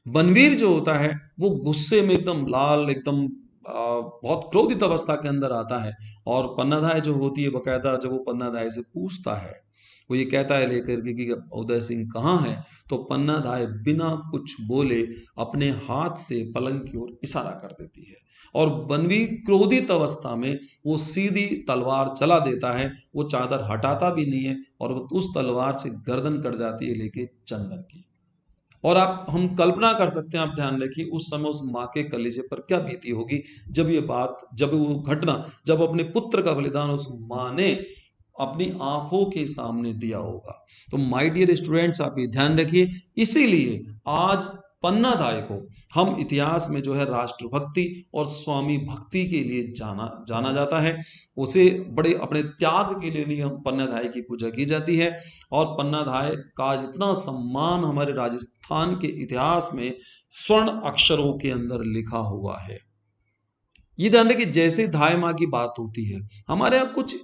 बनवीर जो होता है वो गुस्से में एकदम लाल, एकदम बहुत क्रोधित अवस्था के अंदर आता है। और पन्नाधाय जो होती है बकायदा जब वो पन्नाधाय से पूछता है, वो ये कहता है लेकर के कि उदय सिंह कहाँ है, तो पन्नाधाय बिना कुछ बोले अपने हाथ से पलंग की ओर इशारा कर देती है। और बनवीर क्रोधित अवस्था में वो सीधी तलवार चला देता है, वो चादर हटाता भी नहीं है और वो उस तलवार से गर्दन कट जाती है लेके चंदन की। और आप हम कल्पना कर सकते हैं, आप ध्यान रखिए उस समय उस माँ के कलेजे पर क्या बीती होगी जब ये बात, जब वो घटना, जब अपने पुत्र का बलिदान उस माँ ने अपनी आंखों के सामने दिया होगा। तो माय डियर स्टूडेंट्स आप ये ध्यान रखिए, इसीलिए आज पन्नाधाय को हम इतिहास में जो है राष्ट्रभक्ति और स्वामी भक्ति के लिए जाना जाना जाता है। उसे बड़े अपने त्याग के लिए नहीं हम पन्नाधाय की पूजा की जाती है। और पन्नाधाय का इतना सम्मान हमारे राजस्थान के इतिहास में स्वर्ण अक्षरों के अंदर लिखा हुआ है। ये ध्यान रखिए जैसे धाय माँ की बात होती है, हमारे यहाँ कुछ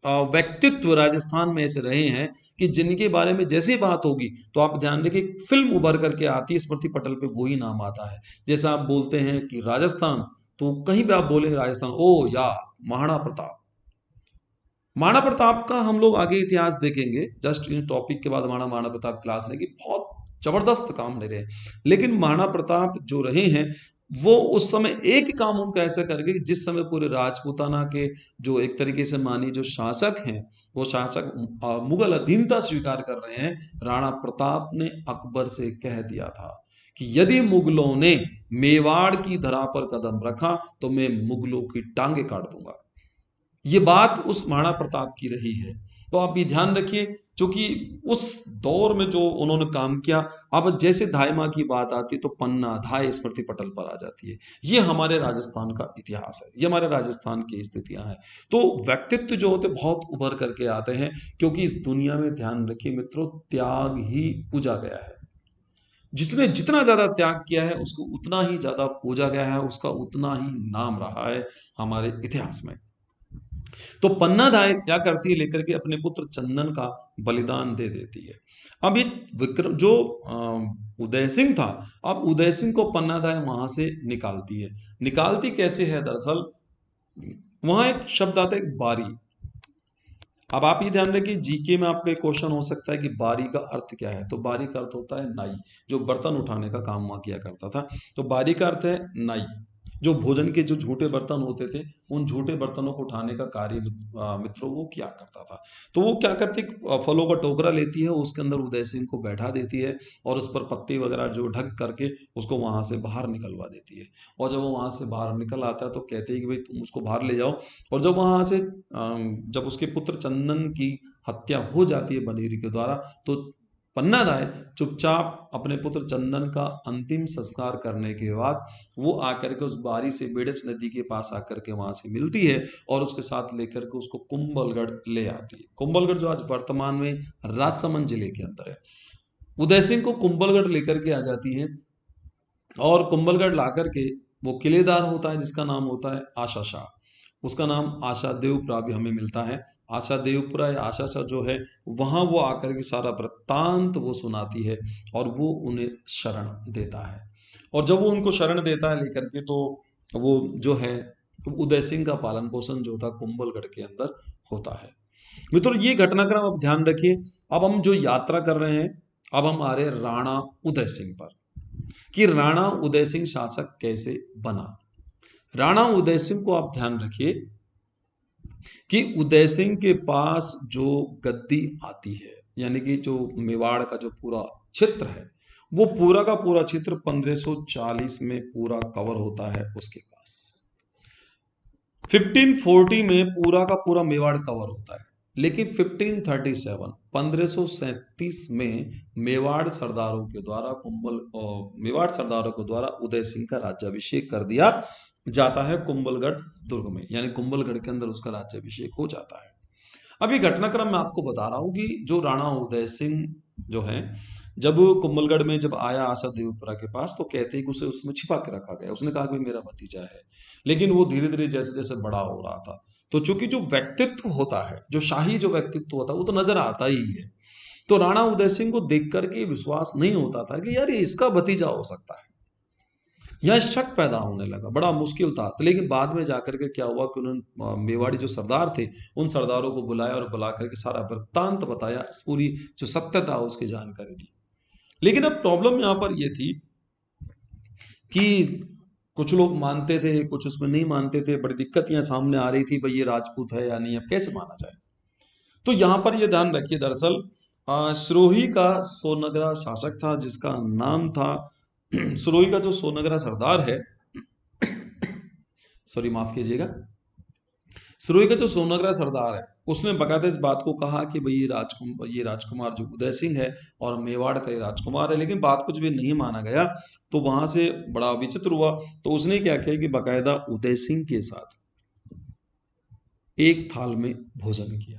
व्यक्तित्व राजस्थान में ऐसे रहे हैं कि जिनके बारे में जैसी बात होगी तो आप ध्यान रखिए फिल्म उभर करके आती है, स्मृति पटल पे वही नाम आता है। जैसा आप बोलते हैं कि राजस्थान, तो कहीं भी आप बोलेंगे राजस्थान, ओ या महाराणा प्रताप। महाराणा प्रताप का हम लोग आगे इतिहास देखेंगे, जस्ट इन टॉपिक के बाद हमारा महाराणा प्रताप क्लास है कि बहुत जबरदस्त काम ले रहे हैं। लेकिन महाराणा प्रताप जो रहे हैं वो उस समय एक ही काम उनका ऐसा करके, जिस समय पूरे राजपूताना के जो एक तरीके से मानी जो शासक हैं, वो शासक मुगल अधीनता स्वीकार कर रहे हैं। राणा प्रताप ने अकबर से कह दिया था कि यदि मुगलों ने मेवाड़ की धरा पर कदम रखा तो मैं मुगलों की टांगे काट दूंगा। ये बात उस महाराणा प्रताप की रही है। तो आप ये ध्यान रखिए, क्योंकि उस दौर में जो उन्होंने काम किया, अब जैसे धाय माँ की बात आती है तो पन्ना धाय स्मृति पटल पर आ जाती है। ये हमारे राजस्थान का इतिहास है, ये हमारे राजस्थान की स्थितियां हैं। तो व्यक्तित्व जो होते बहुत उभर करके आते हैं, क्योंकि इस दुनिया में ध्यान रखिए मित्रों त्याग ही पूजा गया है। जिसने जितना ज्यादा त्याग किया है उसको उतना ही ज्यादा पूजा गया है, उसका उतना ही नाम रहा है हमारे इतिहास में। तो पन्नाधाय क्या करती है, लेकर के अपने पुत्र चंदन का बलिदान दे देती है। अब ये विक्रम जो उदय सिंह था, अब उदय सिंह को पन्नाधाय वहां से निकालती है। निकालती कैसे है, दरअसल वहां एक शब्द आता है बारी। अब आप ये ध्यान रखिए, जीके में आपका एक क्वेश्चन हो सकता है कि बारी का अर्थ क्या है। तो बारी का अर्थ होता है नाई, जो बर्तन उठाने का काम वहां किया करता था। तो बारी का अर्थ है नाई, जो भोजन के जो झूठे बर्तन होते थे उन झूठे बर्तनों को उठाने का कार्य मित्रों वो किया करता था। तो वो क्या करती, फलों का टोकरा लेती है, उसके अंदर उदय सिंह को बैठा देती है और उस पर पत्ते वगैरह जो ढक करके उसको वहां से बाहर निकलवा देती है। और जब वो वहां से बाहर निकल आता है तो कहते हैं कि भाई तुम उसको बाहर ले जाओ। और जब वहां से जब उसके पुत्र चंदन की हत्या हो जाती है बनीर के द्वारा, तो पन्ना राय चुपचाप अपने पुत्र चंदन का अंतिम संस्कार करने के बाद वो आकर के उस बारी से बेड़च नदी के पास आकर के वहां से मिलती है और उसके साथ लेकर के उसको कुंभलगढ़ ले आती है। कुंभलगढ़ जो आज वर्तमान में राजसमंद जिले के अंदर है। उदय सिंह को कुंभलगढ़ लेकर के आ जाती है और कुंभलगढ़ ला करके वो किलेदार होता है जिसका नाम होता है आशा शाह। उसका नाम आशा देवपुरा भी हमें मिलता है। आशा देवपुरा या आशा शाह जो है, वहां वो आकर के सारा वृत्तांत वो सुनाती है और वो उन्हें शरण देता है। और जब वो उनको शरण देता है लेकर के, तो वो जो है तो उदय सिंह का पालन पोषण जो था कुंभलगढ़ के अंदर होता है। मित्रों ये घटनाक्रम अब ध्यान रखिए। अब हम जो यात्रा कर रहे हैं, अब हम आ रहे हैं राणा उदय सिंह पर, कि राणा उदय सिंह शासक कैसे बना। राणा उदय सिंह को आप ध्यान रखिए कि उदय सिंह के पास जो गद्दी आती है, यानी कि जो मेवाड़ का जो पूरा क्षेत्र है, वो पूरा का पूरा क्षेत्र 1540 में पूरा कवर होता है उसके पास। 1540 में पूरा का पूरा मेवाड़ कवर होता है, लेकिन 1537 में मेवाड़ सरदारों के द्वारा मेवाड़ सरदारों के द्वारा उदय सिंह का राज्याभिषेक कर दिया जाता है कुंभलगढ़ दुर्ग में, यानी कुंभलगढ़ के अंदर उसका राज्याभिषेक हो जाता है। अभी घटनाक्रम मैं आपको बता रहा हूं कि जो राणा उदय सिंह जो है, जब कुंभलगढ़ में जब आया आशा देवपुरा के पास, तो कहते हैं कि उसे उसमें छिपा के रखा गया। उसने कहा कि मेरा भतीजा है, लेकिन वो धीरे धीरे जैसे जैसे बड़ा हो रहा था, तो चूंकि जो व्यक्तित्व होता है, जो शाही जो व्यक्तित्व होता है, वो तो नजर आता ही है। तो राणा उदय सिंह को देख करके विश्वास नहीं होता था कि यार ये इसका भतीजा हो सकता है। यह शक पैदा होने लगा, बड़ा मुश्किल था। तो लेकिन बाद में जाकर के क्या हुआ कि उन्होंने मेवाड़ी जो सरदार थे उन सरदारों को बुलाया और बुला करके सारा वृत्तांत बताया, इस पूरी जो सत्यता उसकी जानकारी दी। लेकिन अब प्रॉब्लम यहां पर यह थी कि कुछ लोग मानते थे, कुछ उसमें नहीं मानते थे। बड़ी दिक्कत यहां सामने आ रही थी, भाई ये राजपूत है या नहीं, अब कैसे माना जाए। तो यहां पर यह ध्यान रखिए, दरअसल सिरोही का सोनगरा शासक था जिसका नाम था सिरोही का जो सोनगरा सरदार है, सॉरी माफ कीजिएगा, सिरोही का जो सोनगरा सरदार है, उसने बकायदा इस बात को कहा कि भाई ये राजकुमार जो उदय सिंह है और मेवाड़ का ये राजकुमार है। लेकिन बात कुछ भी नहीं माना गया, तो वहां से बड़ा विचित्र हुआ। तो उसने क्या किया कि बकायदा उदय सिंह के साथ एक थाल में भोजन किया।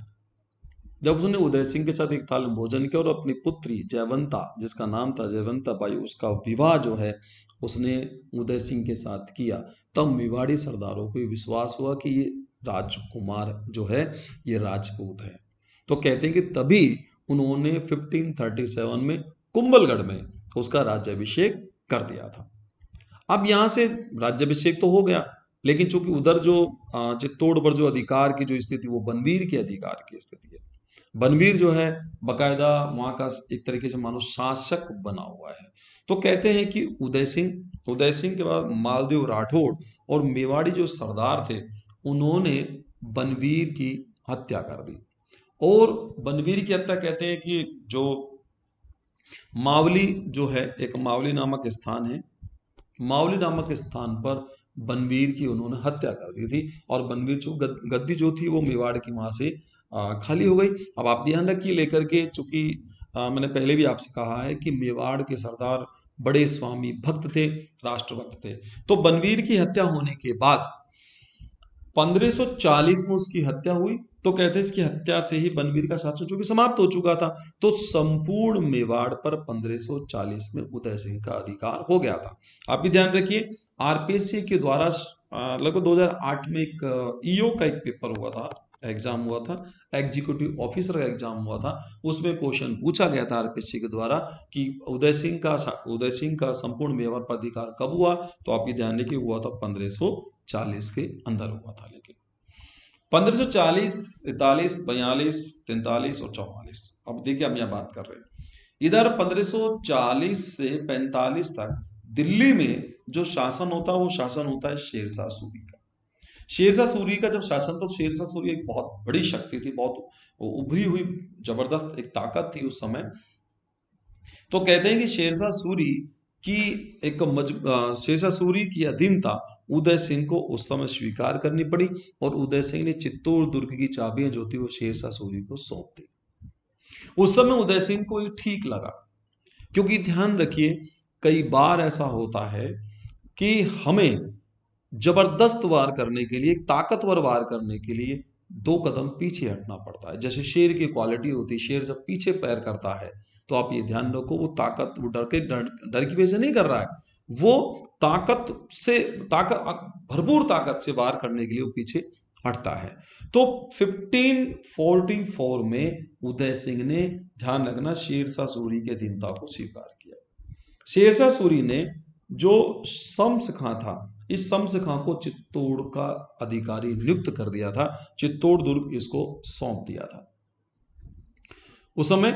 जब उसने उदय सिंह के साथ एक थाल में भोजन किया और अपनी पुत्री जयवंता, जिसका नाम था जयवंता बाई, उसका विवाह जो है उसने उदय सिंह के साथ किया, तब मेवाड़ी सरदारों को विश्वास हुआ कि ये राजकुमार जो है ये राजपूत है। तो कहते हैं कि तभी उन्होंने 1537 में कुंभलगढ़ में उसका राज्याभिषेक कर दिया था। अब यहां से राज्याभिषेक तो हो गया, लेकिन चूंकि उधर जो चित्तौड़ पर जो अधिकार की जो स्थिति, वो बनवीर के अधिकार की स्थिति है। बनवीर जो है बकायदा वहां का एक तरीके से मानो शासक बना हुआ है। तो कहते हैं कि उदय सिंह के बाद मालदेव राठौड़ और मेवाड़ी जो सरदार थे, उन्होंने बनवीर की हत्या कर दी। और बनवीर की हत्या कहते हैं कि जो मावली जो है, एक मावली नामक स्थान है, मावली नामक स्थान पर बनवीर की उन्होंने हत्या कर दी थी। और बनवीर जो गद्दी जो थी वो मेवाड़ की वहां से खाली हो गई। अब आप ध्यान रखिए लेकर के, चूंकि मैंने पहले भी आपसे कहा है कि मेवाड़ के सरदार बड़े स्वामी भक्त थे, राष्ट्रभक्त थे। तो बनवीर की हत्या होने के बाद 1540 में उसकी हत्या हुई। तो कहते हैं इसकी हत्या से ही बनवीर का शासन चूंकि समाप्त हो चुका था, तो संपूर्ण मेवाड़ पर 1540 में उदय सिंह का अधिकार हो गया था। आप भी ध्यान रखिए, आरपीएससी के द्वारा लगभग 2008 में एक ईओ का एक पेपर हुआ था, एग्जाम हुआ था, एग्जीक्यूटिव ऑफिसर का एग्जाम हुआ था। उसमें क्वेश्चन पूछा गया था आरपीएससी के द्वारा कि उदय सिंह का संपूर्ण मेवाड़ पर अधिकार कब हुआ। तो आप ये ध्यान रखिए हुआ था 1540 के अंदर हुआ था। लेकिन 1540, 41, 42, 43 और 44। अब देखिए हम यहाँ बात कर रहे हैं, इधर 1540 से 45 तक दिल्ली में जो शासन होता है वो शासन होता है शेरशाह सूरी का। शेरशाह सूरी का जब शासन, तो शेरशाह सूरी एक बहुत बड़ी शक्ति थी, बहुत उभरी हुई जबरदस्त एक ताकत थी उस समय। तो कहते हैं कि शेरशाह सूरी की शेरशाह सूरी की अधीनता उदय सिंह को उस समय स्वीकार करनी पड़ी, और उदय सिंह ने चित्तौड़ दुर्ग की चाबियां जो थी वो शेरशाह सूरी को सौंप दी। उस समय उदय सिंह को ये ठीक लगा, क्योंकि ध्यान रखिए कई बार ऐसा होता है कि हमें जबरदस्त वार करने के लिए, एक ताकतवर वार करने के लिए 2 कदम पीछे हटना पड़ता है। जैसे शेर की क्वालिटी होती है, शेर जब पीछे पैर करता है तो आप ये ध्यान रखो वो डर की वजह से नहीं कर रहा है, वो भरपूर ताकत से वार करने के लिए वो पीछे हटता है। तो 1544 में उदय सिंह ने, ध्यान रखना, शेरशाह सूरी के अधीनता को स्वीकार किया। शेरशाह सूरी ने जो शम्स खां था, इस शम्स खां को चित्तौड़ का अधिकारी नियुक्त कर दिया था, चित्तौड़ दुर्ग इसको सौंप दिया था उस समय।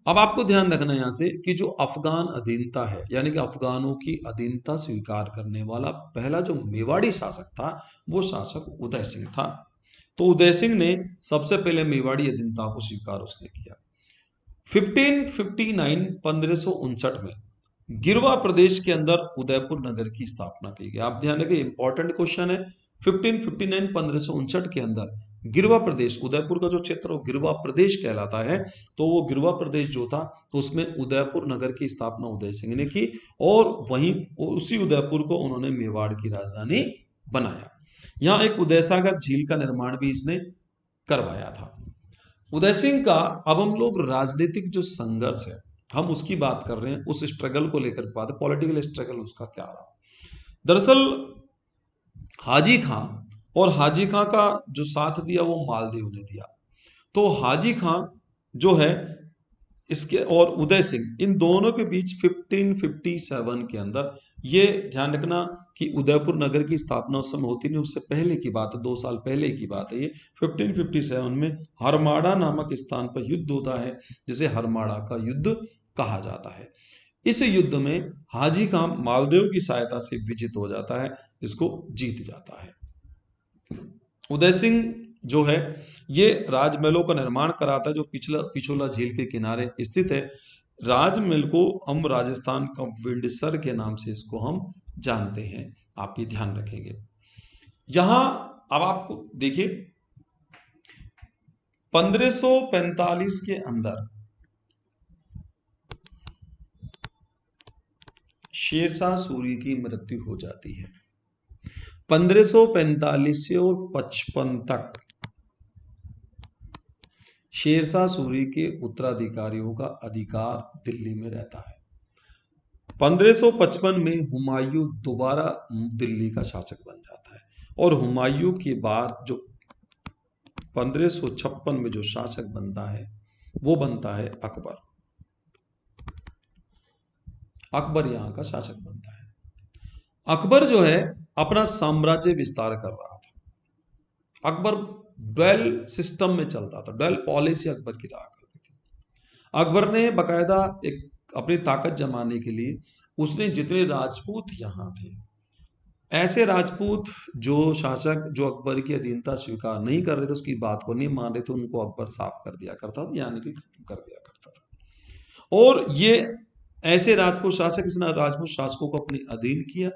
अब आपको ध्यान रखना यहां से कि जो अफगान अधीनता है, यानी कि अफगानों की अधीनता स्वीकार करने वाला पहला जो मेवाड़ी शासक था वो शासक उदय सिंह था। तो उदय सिंह ने सबसे पहले मेवाड़ी अधीनता को स्वीकार उसने किया। 1559 में गिरवा प्रदेश के अंदर उदयपुर नगर की स्थापना की गई। आप ध्यान रखिए, इंपॉर्टेंट क्वेश्चन है। 1559 के अंदर गिरवा प्रदेश, उदयपुर का जो क्षेत्र वो गिरवा प्रदेश कहलाता है, तो वो गिरवा प्रदेश जो था उसमें उदयपुर नगर की स्थापना उदय सिंह ने की, और वहीं उसी उदयपुर को उन्होंने मेवाड़ की राजधानी बनाया। यहाँ एक उदयसागर झील का निर्माण भी इसने करवाया था। उदय सिंह का, अब हम लोग राजनीतिक जो संघर्ष है हम उसकी बात कर रहे हैं, उस स्ट्रगल को लेकर बात है, पॉलिटिकल स्ट्रगल उसका क्या रहा। दरअसल हाजी खां, और हाजी खां का जो साथ दिया वो मालदेव ने दिया। तो हाजी खां जो है इसके और उदय सिंह, इन दोनों के बीच 1557 के अंदर, ये ध्यान रखना कि उदयपुर नगर की स्थापना उस समय होती नहीं, उससे पहले की बात है, 2 साल पहले की बात है ये। 1557 में हरमाड़ा नामक स्थान पर युद्ध होता है, जिसे हरमाड़ा का युद्ध कहा जाता है। इस युद्ध में हाजी खां मालदेव की सहायता से विजित हो जाता है, इसको जीत जाता है। उदय सिंह जो है ये राजमहलों का निर्माण कराता है, जो पिछोला झील के किनारे स्थित है। राजमहल को हम राजस्थान का विंडसर के नाम से इसको हम जानते हैं, आप ये ध्यान रखेंगे। यहां अब आपको देखिए 1545 के अंदर शेरशाह सूरी की मृत्यु हो जाती है। 1545 से और 55 तक शेरशाह सूरी के उत्तराधिकारियों का अधिकार दिल्ली में रहता है। 1555 में हुमायूं दोबारा दिल्ली का शासक बन जाता है, और हुमायूं के बाद जो 1556 में जो शासक बनता है वो बनता है अकबर। अकबर यहां का शासक बनता है। अकबर जो है अपना साम्राज्य विस्तार कर रहा था। अकबर ड्वेल सिस्टम में चलता था, ड्वेल पॉलिसी अकबर की रहा करती थी। अकबर ने बकायदा एक अपनी ताकत जमाने के लिए उसने जितने राजपूत यहाँ थे, ऐसे राजपूत जो शासक जो अकबर की अधीनता स्वीकार नहीं कर रहे थे, उसकी बात को नहीं मान रहे थे, उनको अकबर साफ कर दिया करता था, यानी कि खत्म कर दिया करता था। और ये ऐसे राजपूत शासक, इसने राजपूत शासकों को अपने अधीन किया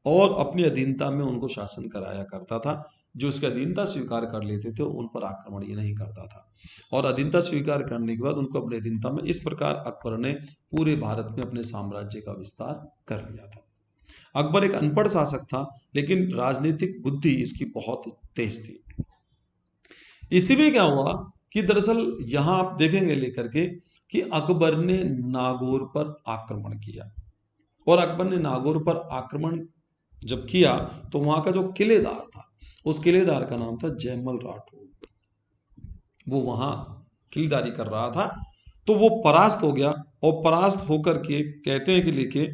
और अपनी अधीनता में उनको शासन कराया करता था। जो उसकी अधीनता स्वीकार कर लेते थे उन पर आक्रमण ये नहीं करता था, और अधीनता स्वीकार करने के बाद उनको अपनी अधीनता में, इस प्रकार अकबर ने पूरे भारत में अपने साम्राज्य का विस्तार कर लिया था। अकबर एक अनपढ़ शासक था, लेकिन राजनीतिक बुद्धि इसकी बहुत तेज थी। इसी में क्या हुआ कि दरअसल यहां आप देखेंगे लेकर के कि अकबर ने नागौर पर आक्रमण किया, और अकबर ने नागौर पर आक्रमण जब किया तो वहां का जो किलेदार था, उस किलेदार का नाम था जयमल राठौर। वो वहां किलेदारी कर रहा था, तो वो परास्त हो गया, और परास्त होकर के कहते हैं कि लेके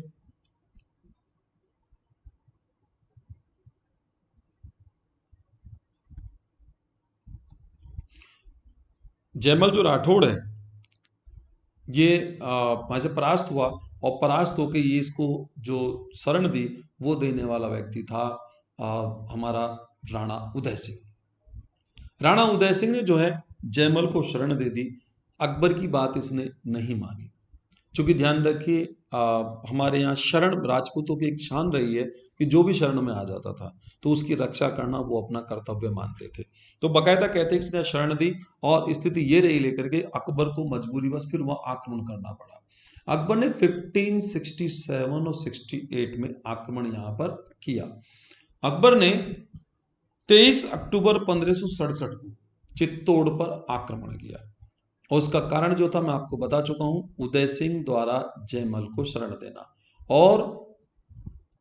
जयमल जो राठौड़ है ये वहाँ से परास्त हुआ, और परास्त होकर ये इसको जो शरण दी वो देने वाला व्यक्ति था हमारा राणा उदय सिंह। राणा उदय सिंह ने जो है जयमल को शरण दे दी। अकबर की बात इसने नहीं मानी, क्योंकि ध्यान रखिए हमारे यहाँ शरण राजपूतों की एक शान रही है कि जो भी शरण में आ जाता था तो उसकी रक्षा करना वो अपना कर्तव्य मानते थे। तो बकायदा कहते हैं कि इसने शरण दी, और स्थिति ये रही लेकर के अकबर को मजबूरी बस फिर वह आक्रमण करना पड़ा। अकबर ने 1567 और 68 में आक्रमण यहाँ पर किया। अकबर ने 23 अक्टूबर 1567 को चित्तौड़ पर आक्रमण किया, और उसका कारण जो था मैं आपको बता चुका हूं, उदय सिंह द्वारा जयमल को शरण देना। और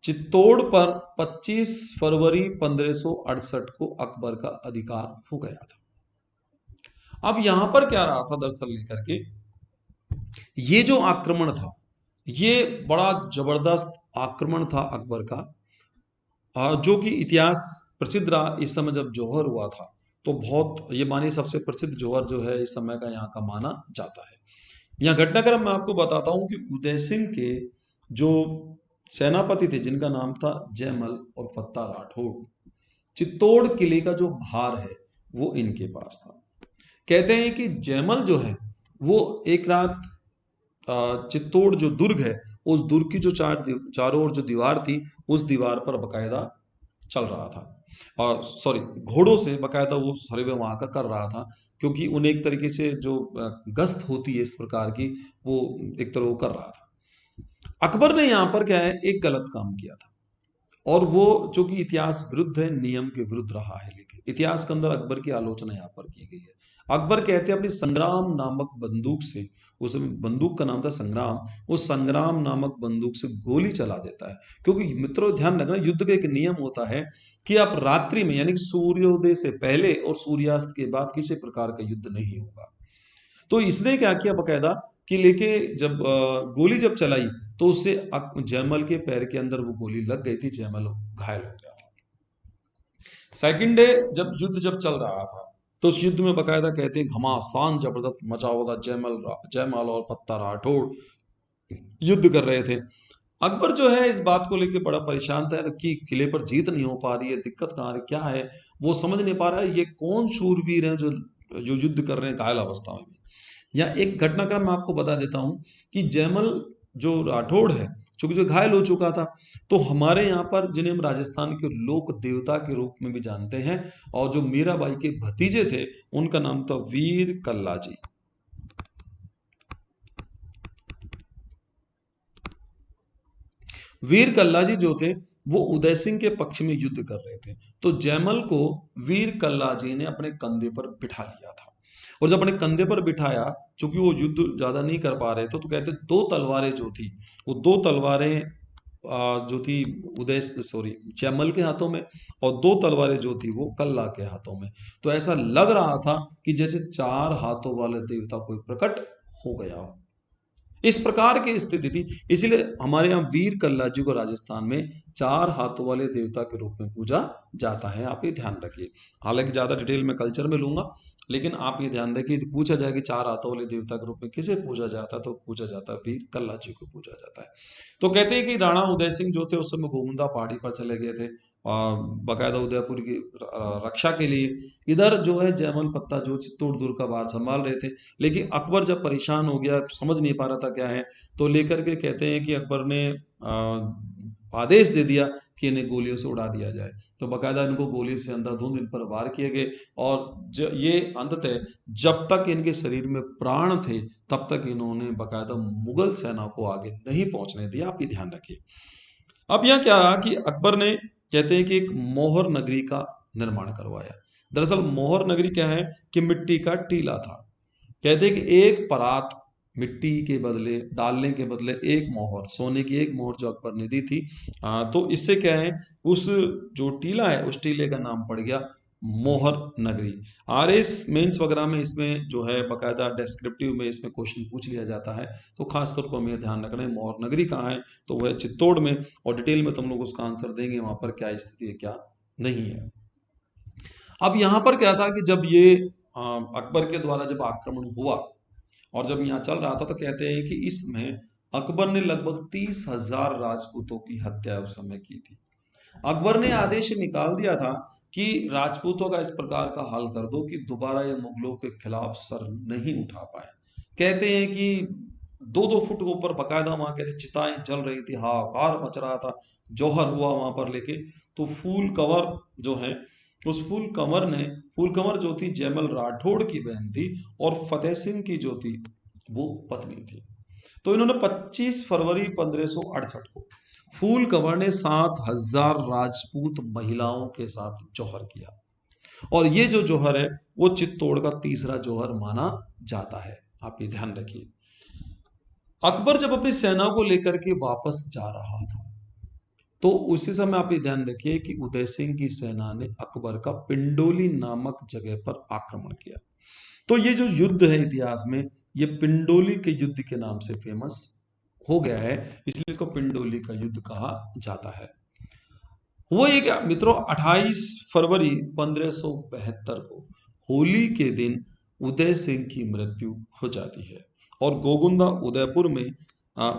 चित्तौड़ पर 25 फरवरी 1568 को अकबर का अधिकार हो गया था। अब यहां पर क्या रहा था दरअसल लेकर के, ये जो आक्रमण था ये बड़ा जबरदस्त आक्रमण था अकबर का, जो कि इतिहास प्रसिद्ध रहा। इस समय जब जौहर हुआ था तो बहुत ये मानिए सबसे प्रसिद्ध जौहर जो है इस समय का यहाँ का माना जाता है। यहाँ घटनाक्रम मैं आपको बताता हूँ कि उदय सिंह के जो सेनापति थे जिनका नाम था जयमल और फत्ता राठौड़, चित्तौड़ किले का जो भार है वो इनके पास था। कहते हैं कि जयमल जो है वो एक रात चित्तौड़ जो दुर्ग है उस दुर्ग की जो चारों ओर जो दीवार थी उस दीवार पर बकायदा चल रहा था, और सॉरी घोड़ों से बकायदा वो सर्वे वहां का कर रहा था, क्योंकि उन्हें एक तरीके से जो गश्त होती है इस प्रकार की वो एक तरह वो कर रहा था। अकबर ने यहाँ पर क्या है एक गलत काम किया था, और वो जो कि इतिहास विरुद्ध है, नियम के विरुद्ध रहा है। लेकिन इतिहास के अंदर अकबर की आलोचना यहाँ पर की गई है। अकबर कहते हैं अपनी संग्राम नामक बंदूक से, उस बंदूक का नाम था संग्राम, उस संग्राम नामक बंदूक से गोली चला देता है। क्योंकि मित्रों ध्यान रखना, युद्ध का एक नियम होता है कि आप रात्रि में यानी कि सूर्योदय से पहले और सूर्यास्त के बाद किसी प्रकार का युद्ध नहीं होगा। तो इसने क्या किया बकायदा कि लेके जब गोली जब चलाई तो उससे जयमल के पैर के अंदर वो गोली लग गई थी, जयमल घायल हो गया था। सेकंड डे जब युद्ध जब चल रहा था तो उस युद्ध में बकायदा कहते हैं घमासान जबरदस्त मचा हुआ था। जयमल और फत्ता राठौड़ युद्ध कर रहे थे। अकबर जो है इस बात को लेकर बड़ा परेशान था कि किले पर जीत नहीं हो पा रही है, दिक्कत कहाँ है, क्या है वो समझ नहीं पा रहा है। ये कौन शूरवीर हैं जो जो युद्ध कर रहे हैं घायल अवस्था में भी। या एक घटनाक्रम मैं आपको बता देता हूं कि जयमल जो राठौड़ है चूंकि जो घायल हो चुका था, तो हमारे यहाँ पर जिन्हें हम राजस्थान के लोक देवता के रूप में भी जानते हैं, और जो मीराबाई के भतीजे थे उनका नाम था वीर कल्ला जी। वीर कल्ला जी जो थे वो उदय सिंह के पक्ष में युद्ध कर रहे थे। तो जयमल को वीर कल्ला जी ने अपने कंधे पर बिठा लिया था, और जब अपने कंधे पर बिठाया, चूंकि वो युद्ध ज्यादा नहीं कर पा रहे थे, तो कहते दो तलवारें जो थी वो दो तलवारें जो थी उदय सॉरी जयमल के हाथों में, और दो तलवारें जो थी वो कल्ला के हाथों में। तो ऐसा लग रहा था कि जैसे चार हाथों वाले देवता कोई प्रकट हो गया हो, इस प्रकार की स्थिति थी। इसीलिए हमारे यहाँ वीर कल्ला जी को राजस्थान में चार हाथों वाले देवता के रूप में पूजा जाता है। आप ये ध्यान रखिए, हालांकि ज्यादा डिटेल में कल्चर में लूंगा, लेकिन आप ये ध्यान रखिए पूछा जाए कि चार हाथों वाले देवता के रूप में किसे पूजा जाता है, तो पूजा जाता है वीर कल्ला जी को पूजा जाता है। तो कहते हैं कि राणा उदय सिंह जो थे उस समय गोमुंदा पहाड़ी पर चले गए थे और बकायदा उदयपुर की रक्षा के लिए। इधर जो है जयमल पत्ता जो चित्तौड़ दुर्ग का भार संभाल रहे थे। लेकिन अकबर जब परेशान हो गया, समझ नहीं पा रहा था क्या है, तो लेकर के कहते हैं कि अकबर ने आदेश दे दिया कि इन्हें गोलियों से उड़ा दिया जाए। तो बकायदा इनको गोली से अंधाधुंध इन पर वार किए गए, और ये अंततः जब तक इनके शरीर में प्राण थे तब तक इन्होंने बकायदा मुगल सेना को आगे नहीं पहुंचने दिया। आप ये ध्यान रखिए। अब यह क्या रहा कि अकबर ने कहते हैं कि एक मोहर नगरी का निर्माण करवाया। दरअसल मोहर नगरी क्या है कि मिट्टी का टीला था। कहते हैं कि एक परात मिट्टी के बदले डालने के बदले एक मोहर, सोने की एक मोहर जो अकबर ने दी थी, तो इससे क्या है उस जो टीला है उस टीले का नाम पड़ गया मोहर नगरी। आरएस मेंस वगैरह में इसमें जो है बकायदा डिस्क्रिप्टिव में इसमें क्वेश्चन पूछ लिया जाता है, तो खासकर को हमें ध्यान रखना है मोहर नगरी कहाँ है, तो वह चित्तौड़ में। और डिटेल में तुम लोग उसका आंसर देंगे वहां पर क्या स्थिति है क्या नहीं है। अब यहाँ पर क्या था कि जब ये अकबर के द्वारा जब आक्रमण हुआ और जब यहाँ चल रहा था, तो कहते हैं कि इसमें अकबर ने लगभग 30,000 राजपूतों की हत्या उस समय की थी। अकबर ने आदेश निकाल दिया था कि राजपूतों का इस प्रकार का हाल कर दो कि दोबारा ये मुगलों के खिलाफ सर नहीं उठा पाए। कहते हैं कि 2-2 फुट के ऊपर बकायदा वहां कहते चिताएं जल रही थी, हाहाकार मच रहा था, जौहर हुआ वहां पर लेके। तो फूल कंवर जो है, उस फूल कंवर जो थी जयमल राठौड़ की बहन थी, और फतेह सिंह की जो थी वो पत्नी थी। तो इन्होंने 25 फरवरी 1568 को फूल कंवर ने 7,000 राजपूत महिलाओं के साथ जौहर किया, और ये जो जौहर है वो चित्तौड़ का तीसरा जौहर माना जाता है। आप ये ध्यान रखिए। अकबर जब अपनी सेना को लेकर के वापस जा रहा था, तो उसी समय आप ये ध्यान रखिए कि उदय सिंह की सेना ने अकबर का पिंडोली नामक जगह पर आक्रमण किया। तो ये जो युद्ध है इतिहास में, ये पिंडोली के युद्ध के नाम से फेमस हो गया है, इसलिए इसको पिंडोली का युद्ध कहा जाता है। हुआ ये क्या मित्रों, 28 फरवरी 1572 को होली के दिन उदय सिंह की मृत्यु हो जाती है, और गोगुंदा उदयपुर में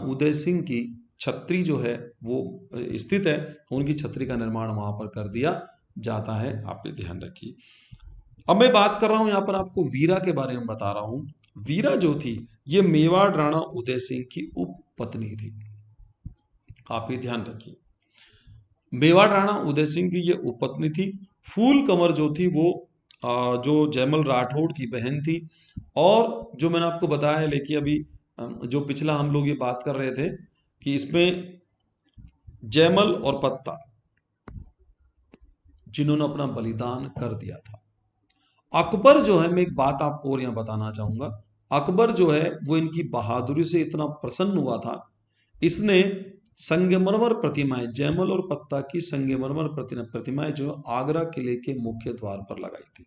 उदय सिंह की छत्री जो है वो स्थित है। उनकी छत्री का निर्माण वहां पर कर दिया जाता है। आप ये ध्यान रखिए। अब मैं बात कर रहा हूं, यहां पर आपको वीरा के बारे में बता रहा हूं। वीरा जो थी ये मेवाड़ राणा उदय सिंह की उप पत्नी थी। आप ये ध्यान रखिए, मेवाड़ राणा उदय सिंह की ये उपपत्नी थी। फूल कंवर जो थी वो जो जयमल राठौड़ की बहन थी। और जो मैंने आपको बताया है, लेकिन अभी जो पिछला हम लोग ये बात कर रहे थे कि इसमें जयमल और पत्ता जिन्होंने अपना बलिदान कर दिया था। अकबर जो है, मैं एक बात आपको और यहां बताना चाहूंगा, अकबर जो है वो इनकी बहादुरी से इतना प्रसन्न हुआ था, इसने संगमरमर प्रतिमाएं, जयमल और पत्ता की संगमरमर प्रतिमाएं जो आगरा किले के मुख्य द्वार पर लगाई थी।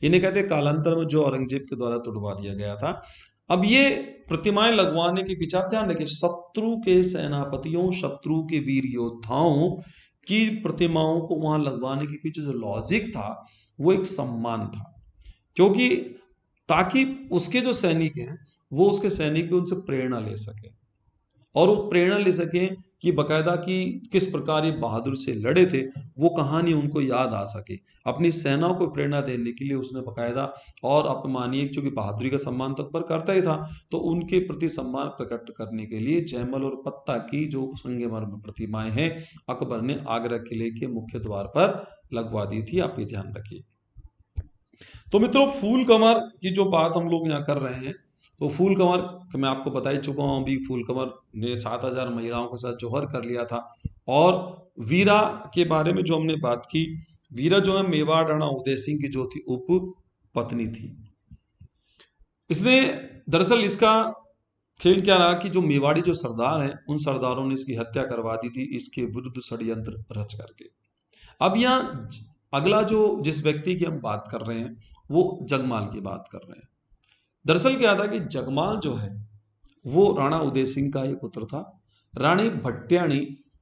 इन्हें कहते हैं कालांतर में जो औरंगजेब के द्वारा तुड़वा दिया गया था। अब ये प्रतिमाएं लगवाने के पीछे आप ध्यान रखिए, शत्रु के सेनापतियों, शत्रु के वीर योद्धाओं की प्रतिमाओं को वहां लगवाने के पीछे जो लॉजिक था वो एक सम्मान था, क्योंकि ताकि उसके जो सैनिक हैं वो उसके सैनिक भी उनसे प्रेरणा ले सके, और वो प्रेरणा ले सके कि बकायदा कि किस प्रकार ये बहादुर से लड़े थे, वो कहानी उनको याद आ सके। अपनी सेना को प्रेरणा देने के लिए उसने बकायदा, और आप मानिए चूंकि बहादुरी का सम्मान तो अकबर करता ही था, तो उनके प्रति सम्मान प्रकट करने के लिए जयमल और पत्ता की जो संगमरमर प्रतिमाएं हैं अकबर ने आगरा किले के मुख्य द्वार पर लगवा दी थी। आप ये ध्यान रखिए। तो मित्रों, फूल कंवर की जो बात हम लोग यहाँ कर रहे हैं, तो फूल कंवर मैं आपको बता ही चुका हूं अभी, फूल कंवर ने 7,000 महिलाओं के साथ जौहर कर लिया था। और वीरा के बारे में जो हमने बात की, वीरा जो है मेवाड़ राणा उदय सिंह की जो थी उप पत्नी थी। इसने दरअसल इसका खेल क्या रहा कि जो मेवाड़ी जो सरदार हैं उन सरदारों ने इसकी हत्या करवा दी थी, इसके विरुद्ध षड्यंत्र रच करके। अब यहाँ अगला जो जिस व्यक्ति की हम बात कर रहे हैं वो जगमाल की बात कर रहे हैं। दरअसल क्या था कि जगमाल जो है वो राणा उदय सिंह का ही पुत्र था। रानी भट्ट्याणी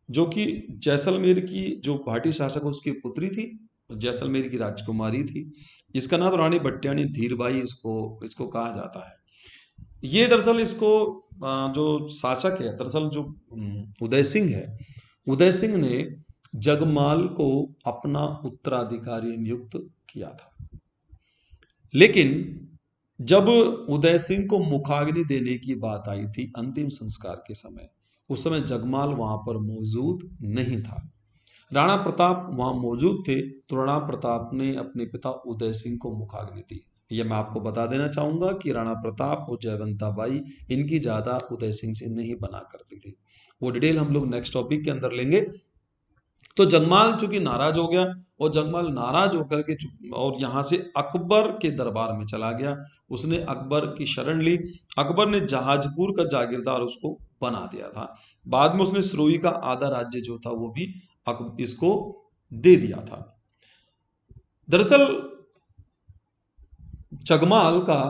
जो कि जैसलमेर की जो भाटी शासक उसकी पुत्री थी, जैसलमेर की राजकुमारी थी। इसका नाम रानी भट्ट्याणी धीरबाई इसको कहा जाता है। ये दरअसल इसको जो शासक है, दरअसल जो उदय सिंह है, उदय सिंह ने जगमाल को अपना उत्तराधिकारी नियुक्त किया था। लेकिन जब उदय सिंह को मुखाग्नि देने की बात आई थी अंतिम संस्कार के समय, उस समय जगमाल वहां पर मौजूद नहीं था। राणा प्रताप वहां मौजूद थे, तो राणा प्रताप ने अपने पिता उदय सिंह को मुखाग्नि दी। यह मैं आपको बता देना चाहूंगा कि राणा प्रताप और जयवंता बाई इनकी ज्यादा उदय सिंह से नहीं बना करती थी। वो डिटेल हम लोग नेक्स्ट टॉपिक के अंदर लेंगे। तो जगमाल चूंकि नाराज हो गया, और जगमाल नाराज होकर के और यहां से अकबर के दरबार में चला गया। उसने अकबर की शरण ली। अकबर ने जहाजपुर का जागीरदार उसको बना दिया था। बाद में उसने सिरोही का आधा राज्य जो था वो भी इसको दे दिया था। दरअसल जगमाल का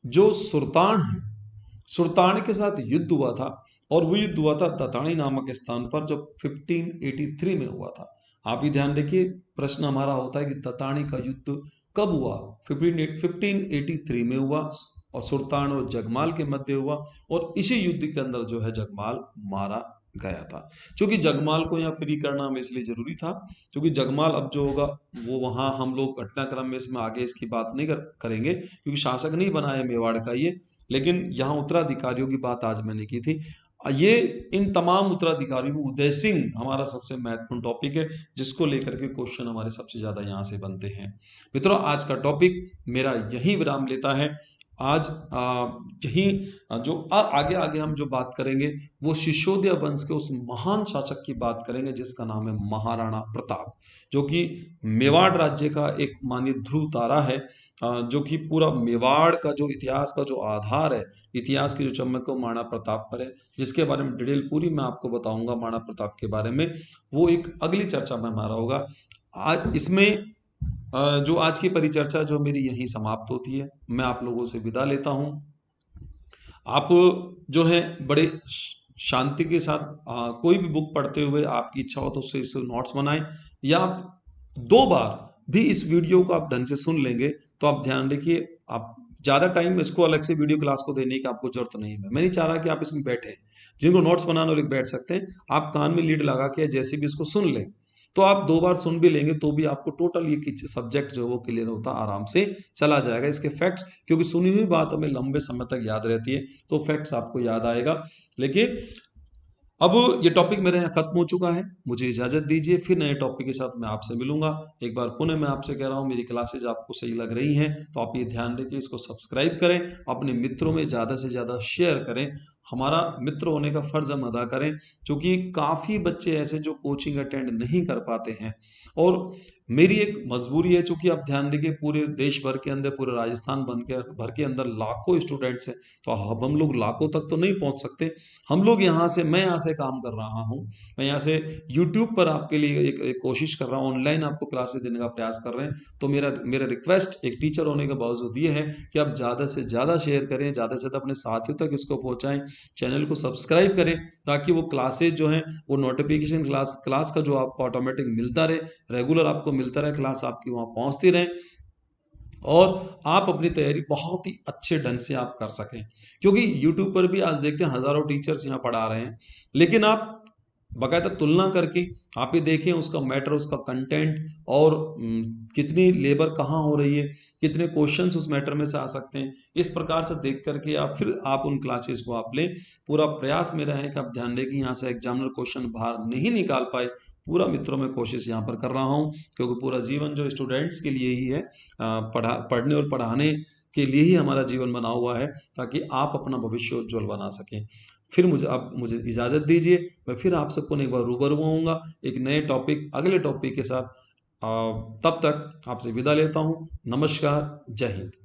जो सुल्तान है, सुल्तान के साथ युद्ध हुआ था, और वो युद्ध हुआ था दतानी नामक स्थान पर, जो 1583 में हुआ था। आप भी ध्यान रखिए, प्रश्न हमारा होता है कि दतानी का युद्ध कब हुआ? 1583 में हुआ और सुल्तान और जगमाल के मध्य हुआ, और इसी युद्ध के अंदर जो है जगमाल मारा गया था। क्योंकि जगमाल को यहाँ फ्री करना हमें इसलिए जरूरी था क्योंकि जगमाल अब जो होगा वो वहाँ हम लोग घटनाक्रम में इसमें आगे इसकी बात नहीं करेंगे क्योंकि शासक नहीं बना है मेवाड़ का ये, लेकिन यहाँ उत्तराधिकारियों की बात आज मैंने की थी। ये इन तमाम उत्तराधिकारियों में उदय सिंह हमारा सबसे महत्वपूर्ण टॉपिक है जिसको लेकर के क्वेश्चन हमारे सबसे ज्यादा यहाँ से बनते हैं। मित्रों, आज का टॉपिक मेरा यही विराम लेता है। आज यही जो आगे आगे हम जो बात करेंगे वो शिशोदिया वंश के उस महान शासक की बात करेंगे जिसका नाम है महाराणा प्रताप, जो कि मेवाड़ राज्य का एक मानिए ध्रुव तारा है, जो कि पूरा मेवाड़ का जो इतिहास का जो आधार है, इतिहास की जो चमक है वो महाराणा प्रताप पर है, जिसके बारे में डिटेल पूरी मैं आपको बताऊंगा महाराणा प्रताप के बारे में। वो एक अगली चर्चा में हमारा होगा। आज इसमें जो आज की परिचर्चा जो मेरी यहीं समाप्त होती है। मैं आप लोगों से विदा लेता हूं। आप जो है बड़े शांति के साथ कोई भी बुक पढ़ते हुए आपकी इच्छा हो तो उससे इसे नोट्स बनाएं, या आप 2 बार भी इस वीडियो को आप ढंग से सुन लेंगे तो आप ध्यान रखिए, आप ज़्यादा टाइम इसको अलग से वीडियो क्लास को देने की आपको जरूरत नहीं है। मैं नहीं चाह रहा कि आप इसमें बैठे, जिनको नोट्स बनाना लिख बैठ सकते हैं, आप कान में लीड लगा के जैसे भी इसको सुन लें, तो आप 2 बार सुन भी लेंगे तो भी आपको टोटल ये सब्जेक्ट जो है वो क्लियर होता आराम से चला जाएगा। इसके फैक्ट्स, क्योंकि सुनी हुई बात हमें लंबे समय तक याद रहती है तो फैक्ट्स आपको याद आएगा। लेकिन अब ये टॉपिक मेरे यहाँ खत्म हो चुका है, मुझे इजाजत दीजिए, फिर नए टॉपिक के साथ मैं आपसे मिलूंगा। एक बार पुनः मैं आपसे कह रहा हूँ, मेरी क्लासेज आपको सही लग रही हैं तो आप ये ध्यान रखिए, इसको सब्सक्राइब करें, अपने मित्रों में ज़्यादा से ज़्यादा शेयर करें, हमारा मित्र होने का फर्ज हम अदा करें, क्योंकि काफ़ी बच्चे ऐसे जो कोचिंग अटेंड नहीं कर पाते हैं, और मेरी एक मजबूरी है, चूंकि आप ध्यान रखिए पूरे देश भर के अंदर, पूरे राजस्थान भर के अंदर लाखों स्टूडेंट्स हैं, तो अब हम लोग लाखों तक तो नहीं पहुंच सकते। हम लोग यहाँ से, मैं यहाँ से काम कर रहा हूँ, मैं यहाँ से यूट्यूब पर आपके लिए एक कोशिश कर रहा हूँ, ऑनलाइन आपको क्लासेस देने का प्रयास कर रहे हैं। तो मेरा मेरा रिक्वेस्ट एक टीचर होने के बावजूद ये है कि आप ज़्यादा से ज़्यादा शेयर करें, ज़्यादा से ज़्यादा अपने साथियों तक इसको पहुँचाएं, चैनल को सब्सक्राइब करें, ताकि वो क्लासेज जो हैं वो नोटिफिकेशन क्लास का जो आपको ऑटोमेटिक मिलता रहे, रेगुलर आपको मिलता रहे, क्लास आपकी वहाँ पहुँचती रहे और आप अपनी तैयारी बहुत ही अच्छे ढंग से आप कर सकें। क्योंकि YouTube पर भी आज देखते हैं हजारों टीचर्स यहाँ पढ़ा रहे हैं, लेकिन आप बाकायदा तुलना करके आप ही देखें उसका मैटर, उसका कंटेंट, और कितनी लेबर कहाँ हो रही है, कितने क्वेश्चंस उस मैटर में से आ सकते हैं, इस प्रकार से देख करके आप फिर आप उन क्लासेस को आप लें। पूरा प्रयास मेरा है कि आप ध्यान दें कि यहाँ से एग्जामिनर क्वेश्चन बाहर नहीं निकाल पाए, पूरा मित्रों में कोशिश यहाँ पर कर रहा हूँ, क्योंकि पूरा जीवन जो स्टूडेंट्स के लिए ही है, पढ़ने और पढ़ाने के लिए ही हमारा जीवन बना हुआ है, ताकि आप अपना भविष्य उज्ज्वल बना सकें। फिर मुझे इजाज़त दीजिए, मैं फिर आपसे पुनः एक बार रूबरू होऊंगा एक नए टॉपिक, अगले टॉपिक के साथ। तब तक आपसे विदा लेता हूँ। नमस्कार, जय हिंद।